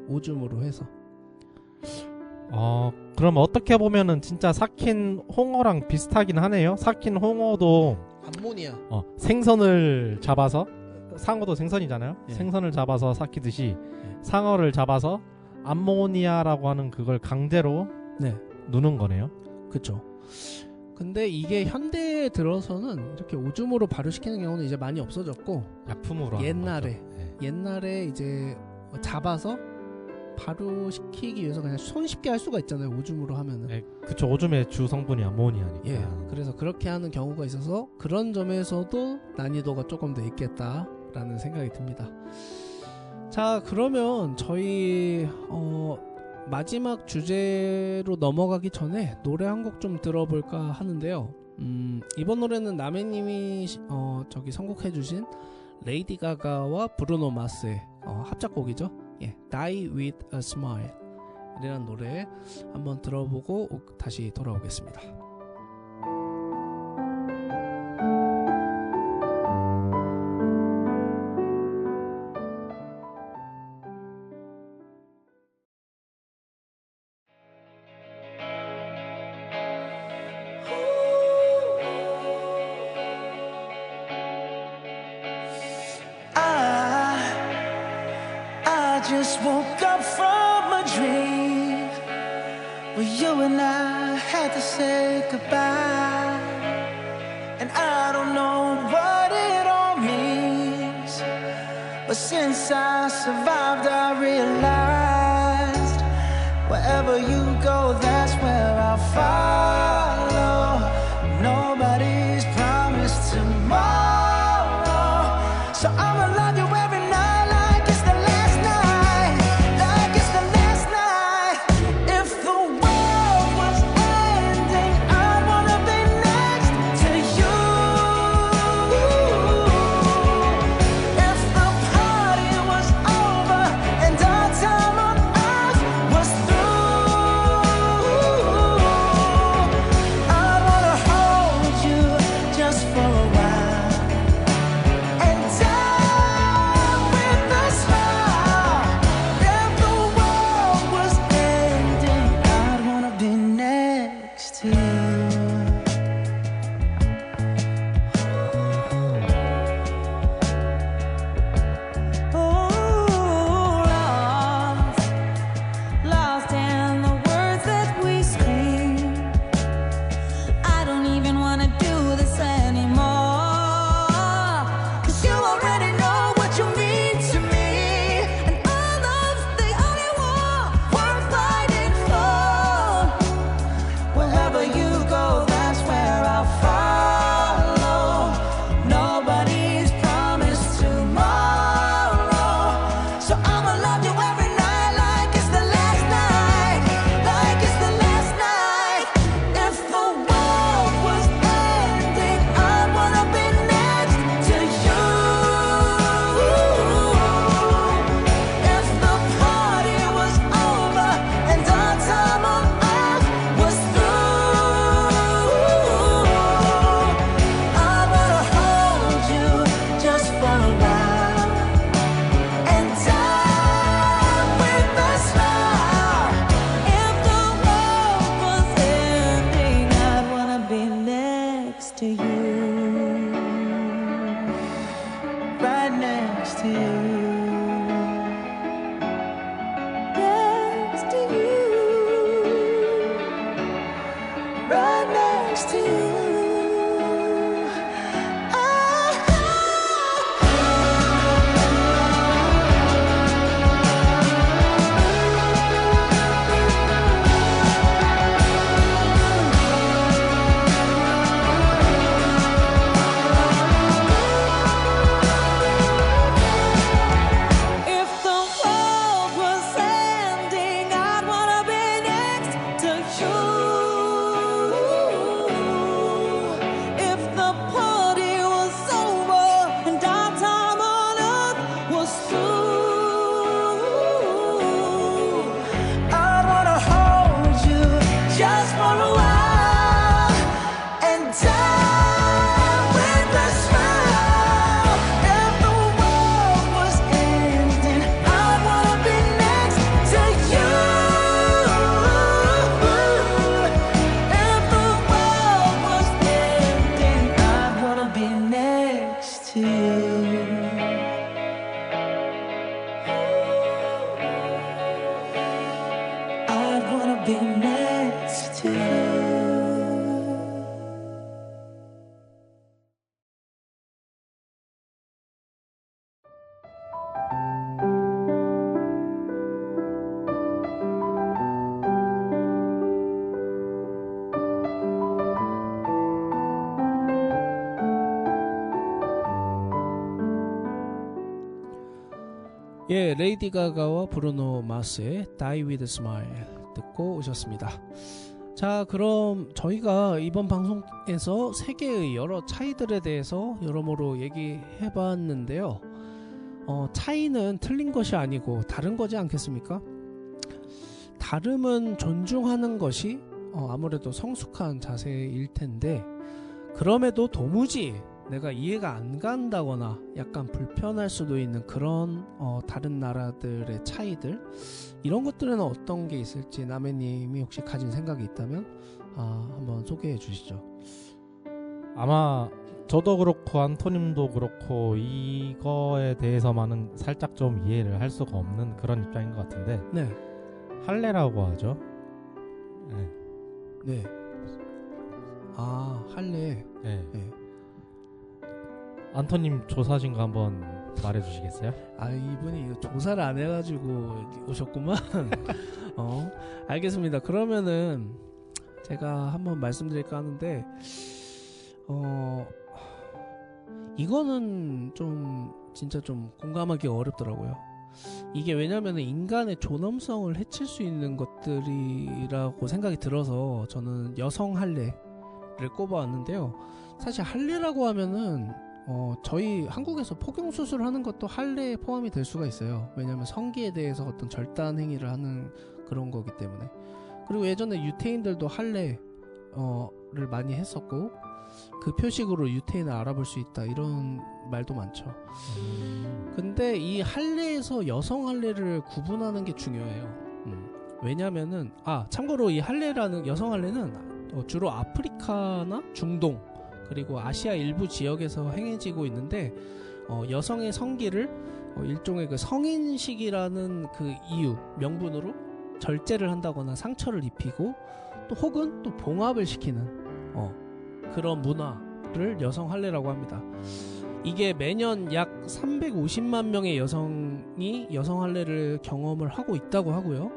오줌으로 해서. 그럼 어떻게 보면은 진짜 삭힌 홍어랑 비슷하긴 하네요. 삭힌 홍어도 암모니아. 생선을 잡아서 상어도 생선이잖아요. 예. 생선을 잡아서 삭히듯이 예. 상어를 잡아서 암모니아라고 하는 그걸 강제로 네, 누는 거네요. 그렇죠. 근데 이게 현대에 들어서는 이렇게 오줌으로 발효시키는 경우는 이제 많이 없어졌고 약품으로 하는 옛날에 거죠. 예. 옛날에 이제 잡아서 발효시키기 위해서 그냥 손쉽게 할 수가 있잖아요. 오줌으로 하면은. 예, 그쵸. 오줌의 주 성분이 암모니아니까. 예. 그래서 그렇게 하는 경우가 있어서 그런 점에서도 난이도가 조금 더 있겠다라는 생각이 듭니다. 자, 그러면 저희 마지막 주제로 넘어가기 전에 노래 한 곡 좀 들어볼까 하는데요. 이번 노래는 남해님이 저기 선곡해주신 레이디 가가와 브루노 마스의 합작곡이죠. 예, Die with a Smile 이라는 노래 한번 들어보고 다시 돌아오겠습니다. I just woke up from Well, you and I had to say goodbye, and I don't know what it all means, but since I survived, I realized wherever you go, that's where I'll follow. Nobody's promised tomorrow, so I'ma love you every night like it's the last night, like it's the last night. If the world was ending, I'd wanna be next to you. If the party was over and our time on earth was through, I'd wanna hold you just for a while and die with a smile. If the world was ending, I'd wanna be next to you. Lost in the words that we scream. I don't even wanna do this anymore, 'cause you already know what you mean to me, and our love's the only war worth fighting for. Wherever you go, that's where I'll follow. Nobody's promised tomorrow, so I'ma love you every night like it's the last night, like it's the last night. If the world was ending, I'd wanna be next to you. If the party was over and our time on earth was through, I'd wanna hold you just for a while and die with a smile. If the world was ending, I'd wanna be next to you. Right next to you. Next to you. Right next to you. If the world was ending, I'd wanna be next to you. If the party was over and our time on earth was through, I wanna hold you just for a while and die with a smile. If the world was ending, I wanna be next to you. If the world was ending, I wanna be next to you. I wanna be next to you. 예, 레이디 가가와 브루노 마스의 Die With a Smile 듣고 오셨습니다. 자, 그럼 저희가 이번 방송에서 세계의 여러 차이들에 대해서 여러모로 얘기해봤는데요. 차이는 틀린 것이 아니고 다른 거지 않겠습니까? 다름은 존중하는 것이 아무래도 성숙한 자세일 텐데, 그럼에도 도무지 내가 이해가 안 간다거나 약간 불편할 수도 있는 그런 다른 나라들의 차이들, 이런 것들은 어떤 게 있을지 남해님이 혹시 가진 생각이 있다면 한번 소개해 주시죠. 아마 저도 그렇고 안토님도 그렇고 이거에 대해서만은 살짝 좀 이해를 할 수가 없는 그런 입장인 것 같은데, 네. 할례라고 하죠. 네. 아, 할래. 네. 네. 안토님 조사하신 거 한번 말해주시겠어요? 아, 이분이 조사를 안 해가지고 오셨구만. 알겠습니다. 그러면은 제가 한번 말씀드릴까 하는데, 이거는 좀 진짜 좀 공감하기가 어렵더라고요. 이게 왜냐면은 인간의 존엄성을 해칠 수 있는 것들이라고 생각이 들어서 저는 여성 할례를 꼽아왔는데요. 사실 할례라고 하면은 저희 한국에서 포경 수술을 하는 것도 할례에 포함이 될 수가 있어요. 왜냐하면 성기에 대해서 어떤 절단 행위를 하는 그런 거기 때문에. 그리고 예전에 유태인들도 할례를 많이 했었고, 그 표식으로 유태인을 알아볼 수 있다 이런 말도 많죠. 근데 이 할례에서 여성 할례를 구분하는 게 중요해요. 왜냐면은 참고로 이 할례라는 여성 할례는 주로 아프리카나 중동 그리고 아시아 일부 지역에서 행해지고 있는데, 여성의 성기를 일종의 그 성인식이라는 그 이유 명분으로 절제를 한다거나 상처를 입히고 또 혹은 또 봉합을 시키는 그런 문화를 여성 할례라고 합니다. 이게 매년 약 350만 명의 여성이 여성 할례를 경험을 하고 있다고 하고요.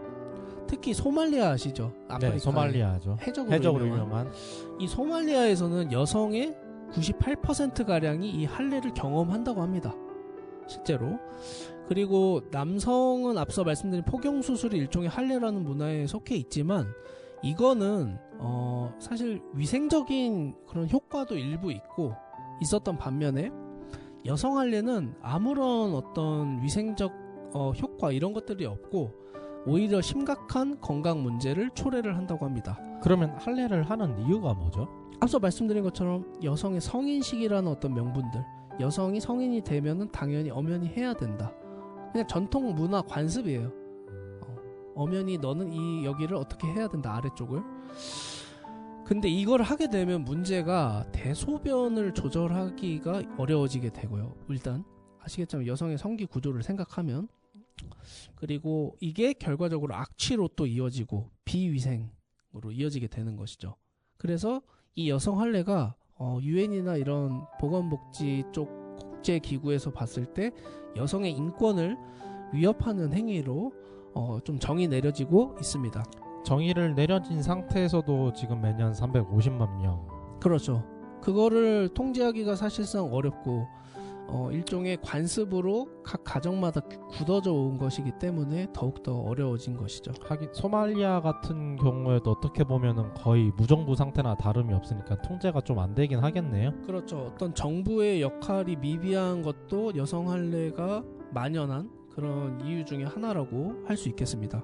특히 소말리아 아시죠? 아프리카. 네, 소말리아죠. 해적으로 유명한. 이 소말리아에서는 여성의 98%가량이 이 할례를 경험한다고 합니다. 실제로. 그리고 남성은 앞서 말씀드린 포경수술이 일종의 할례라는 문화에 속해 있지만, 이거는 사실 위생적인 그런 효과도 일부 있었던 반면에 여성 할례는 아무런 어떤 위생적 효과 이런 것들이 없고 오히려 심각한 건강 문제를 초래를 한다고 합니다. 그러면 할례를 하는 이유가 뭐죠? 앞서 말씀드린 것처럼 여성의 성인식이라는 어떤 명분들, 여성이 성인이 되면은 당연히 엄연히 해야 된다. 그냥 전통 문화 관습이에요. 엄연히 너는 이 여기를 어떻게 해야 된다, 아래쪽을. 근데 이걸 하게 되면 문제가 대소변을 조절하기가 어려워지게 되고요. 일단 아시겠지만 여성의 성기 구조를 생각하면, 그리고 이게 결과적으로 악취로 또 이어지고 비위생으로 이어지게 되는 것이죠. 그래서 이 여성 할례가 유엔이나 이런 보건복지 쪽 국제기구에서 봤을 때 여성의 인권을 위협하는 행위로 좀 정의 내려지고 있습니다. 정의를 내려진 상태에서도 지금 매년 350만 명. 그렇죠. 그거를 통제하기가 사실상 어렵고 일종의 관습으로 각 가정마다 굳어져 온 것이기 때문에 더욱더 어려워진 것이죠. 하긴 소말리아 같은 경우에도 어떻게 보면은 거의 무정부 상태나 다름이 없으니까 통제가 좀 안 되긴 하겠네요. 그렇죠. 어떤 정부의 역할이 미비한 것도 여성 할례가 만연한 그런 이유 중에 하나라고 할 수 있겠습니다.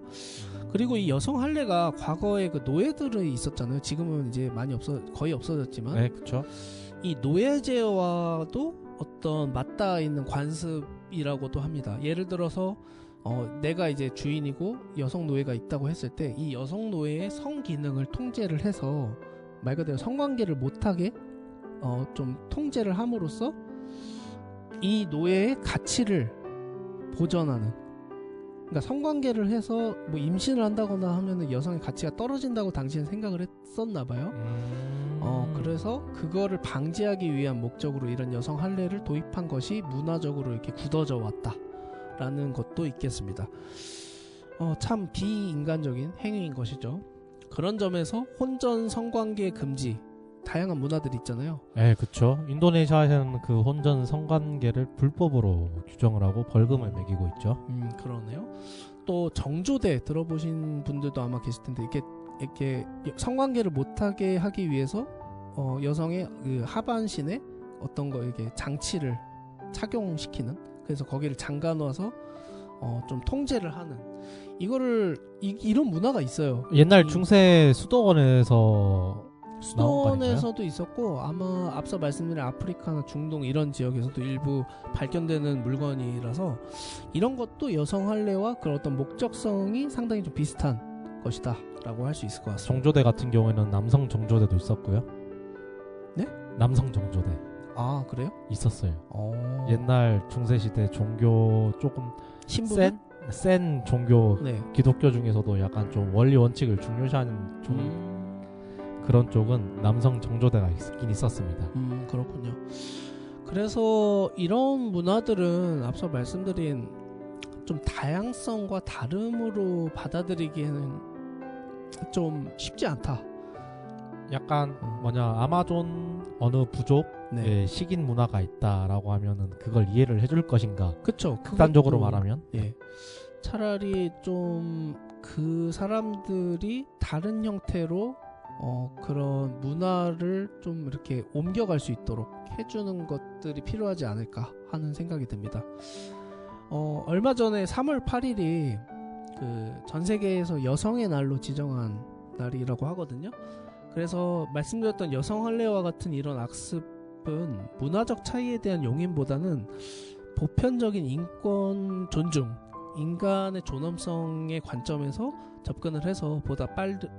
그리고 이 여성 할례가 과거에 그 노예들이 있었잖아요. 지금은 이제 거의 없어졌지만, 네, 그렇죠. 이 노예제와도 어떤 맞닿아 있는 관습이라고도 합니다. 예를 들어서 내가 이제 주인이고 여성 노예가 있다고 했을 때 이 여성 노예의 성 기능을 통제를 해서 말 그대로 성관계를 못하게 좀 통제를 함으로써 이 노예의 가치를 보전하는, 그러니까 성관계를 해서 뭐 임신을 한다거나 하면은 여성의 가치가 떨어진다고 당시엔 생각을 했었나 봐요. 그래서 그거를 방지하기 위한 목적으로 이런 여성 할례를 도입한 것이 문화적으로 이렇게 굳어져 왔다라는 것도 있겠습니다. 참 비인간적인 행위인 것이죠. 그런 점에서 혼전 성관계 금지, 다양한 문화들이 있잖아요. 네, 그렇죠. 인도네시아에서는 그 혼전 성관계를 불법으로 규정을 하고 벌금을 매기고 있죠. 그러네요. 또 정조대 들어보신 분들도 아마 계실 텐데, 이렇게 성관계를 못하게 하기 위해서 여성의 그 하반신에 어떤 거 이렇게 장치를 착용시키는, 그래서 거기를 잠가 놓아서 좀 통제를 하는, 이런 문화가 있어요. 옛날 중세 수도원에서 수도원에서도 있었고, 아마 앞서 말씀드린 아프리카나 중동 이런 지역에서도 일부 발견되는 물건이라서 이런 것도 여성 할례와 그런 어떤 목적성이 상당히 좀 비슷한 것이다 라고 할 수 있을 것 같습니다. 정조대 같은 경우에는 남성 정조대도 있었고요. 네? 남성 정조대. 아, 그래요? 있었어요. 옛날 중세시대 종교 조금 신부는? 센 종교, 네. 기독교 중에서도 약간 좀 원리 원칙을 중요시하는 좀 그런 쪽은 남성 정조대가 있긴 있었습니다. 그렇군요. 그래서 이런 문화들은 앞서 말씀드린 좀 다양성과 다름으로 받아들이기에는 좀 쉽지 않다. 약간 아마존 어느 부족에 네. 식인 문화가 있다라고 하면은 그걸 이해를 해줄 것인가? 그쵸. 극단적으로 그것도- 말하면 예. 차라리 좀 그 사람들이 다른 형태로 그런 문화를 좀 이렇게 옮겨갈 수 있도록 해주는 것들이 필요하지 않을까 하는 생각이 듭니다. 얼마 전에 3월 8일이 그 전 세계에서 여성의 날로 지정한 날이라고 하거든요. 그래서 말씀드렸던 여성 할례와 같은 이런 악습은 문화적 차이에 대한 용인보다는 보편적인 인권 존중, 인간의 존엄성의 관점에서 접근을 해서 보다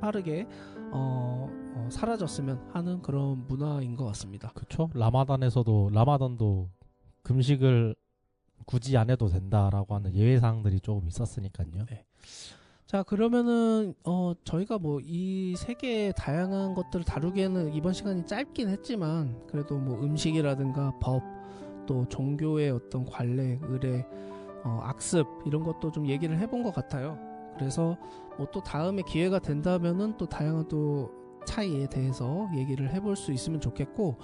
빠르게 사라졌으면 하는 그런 문화인 것 같습니다. 그렇죠. 라마단도 금식을 굳이 안 해도 된다라고 하는 예외 사항들이 조금 있었으니까요. 네. 자, 그러면은 저희가 뭐 이 세계의 다양한 것들을 다루기에는 이번 시간이 짧긴 했지만 그래도 뭐 음식이라든가 법, 또 종교의 어떤 관례, 의례, 악습 이런 것도 좀 얘기를 해본 것 같아요. 그래서 뭐 또 다음에 기회가 된다면은 또 다양한 또 차이에 대해서 얘기를 해볼 수 있으면 좋겠고,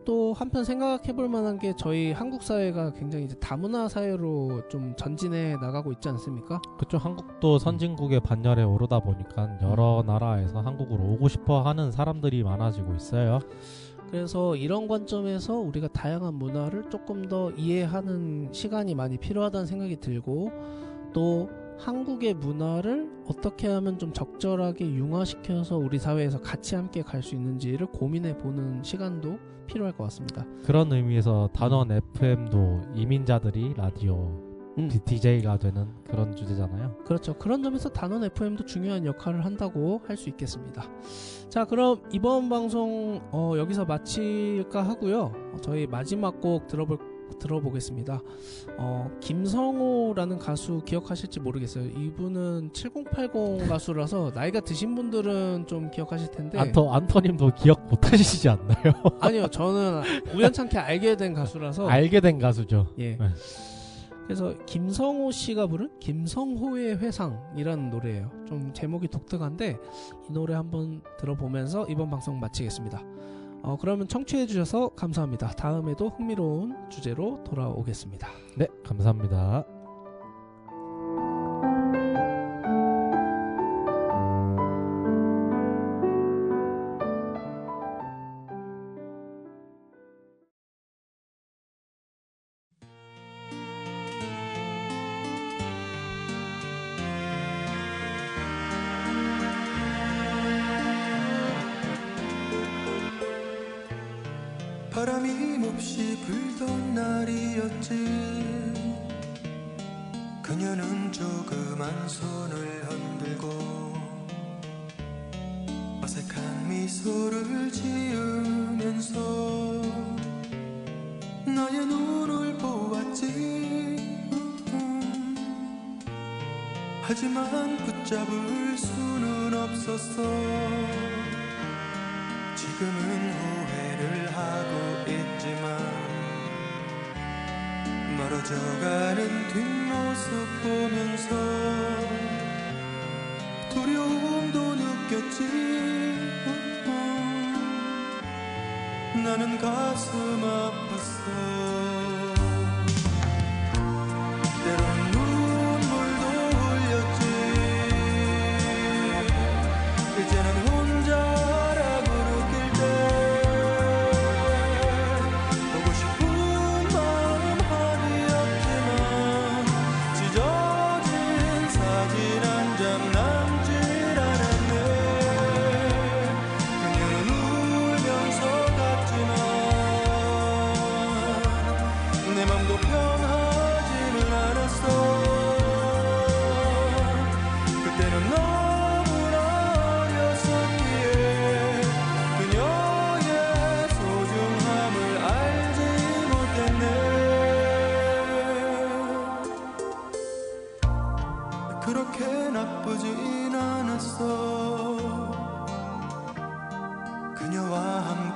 또 한편 생각해볼 만한 게 저희 한국 사회가 굉장히 이제 다문화 사회로 좀 전진해 나가고 있지 않습니까? 그렇죠. 한국도 선진국의 반열에 오르다 보니까 여러 나라에서 한국으로 오고 싶어 하는 사람들이 많아지고 있어요. 그래서 이런 관점에서 우리가 다양한 문화를 조금 더 이해하는 시간이 많이 필요하다는 생각이 들고, 또 한국의 문화를 어떻게 하면 좀 적절하게 융화시켜서 우리 사회에서 같이 함께 갈 수 있는지를 고민해 보는 시간도 필요할 것 같습니다. 그런 의미에서 단원 FM도 이민자들이 라디오 DJ가 되는 그런 주제잖아요. 그렇죠. 그런 점에서 단원 FM도 중요한 역할을 한다고 할 수 있겠습니다. 자, 그럼 이번 방송 여기서 마칠까 하고요. 저희 마지막 곡 들어보겠습니다. 김성호라는 가수 기억하실지 모르겠어요. 이분은 7080 가수라서 나이가 드신 분들은 좀 기억하실 텐데. 안토님도 기억 못하시지 않나요? 아니요, 저는 우연찮게 알게 된 가수라서. 알게 된 가수죠. 예. 네. 그래서 김성호 씨가 부른 김성호의 회상이라는 노래예요. 좀 제목이 독특한데 이 노래 한번 들어보면서 이번 방송 마치겠습니다. 그러면 청취해 주셔서 감사합니다. 다음에도 흥미로운 주제로 돌아오겠습니다. 네, 감사합니다. 바람이 몹시 불던 날이었지. 그녀는 조그만 손을 흔들고 어색한 미소를 지으면서 나의 눈을 보았지. 하지만 붙잡을 수는 없었어. 지금은 후회를 하고 있지만 멀어져가는 뒷모습 보면서 두려움도 느꼈지. 나는 가슴 아팠어. 때론 눈물도 흘렸지. 이제는 혼자라고 느낄 때 보고 싶은 마음 한이 없지만 찢어진 사진 한 장 남질 않았네. 그녀는 울면서 갔지만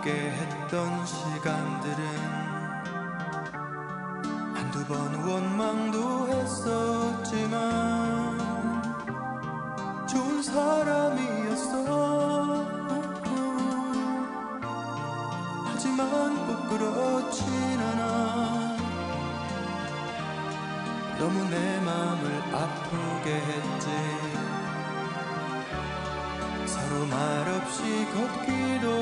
함께 했던 시간들은 한두 번 원망도 했었지만 좋은 사람이었어. 하지만 꼭 그렇진 않아. 너무 내 맘을 아프게 했지. 서로 말없이 걷기도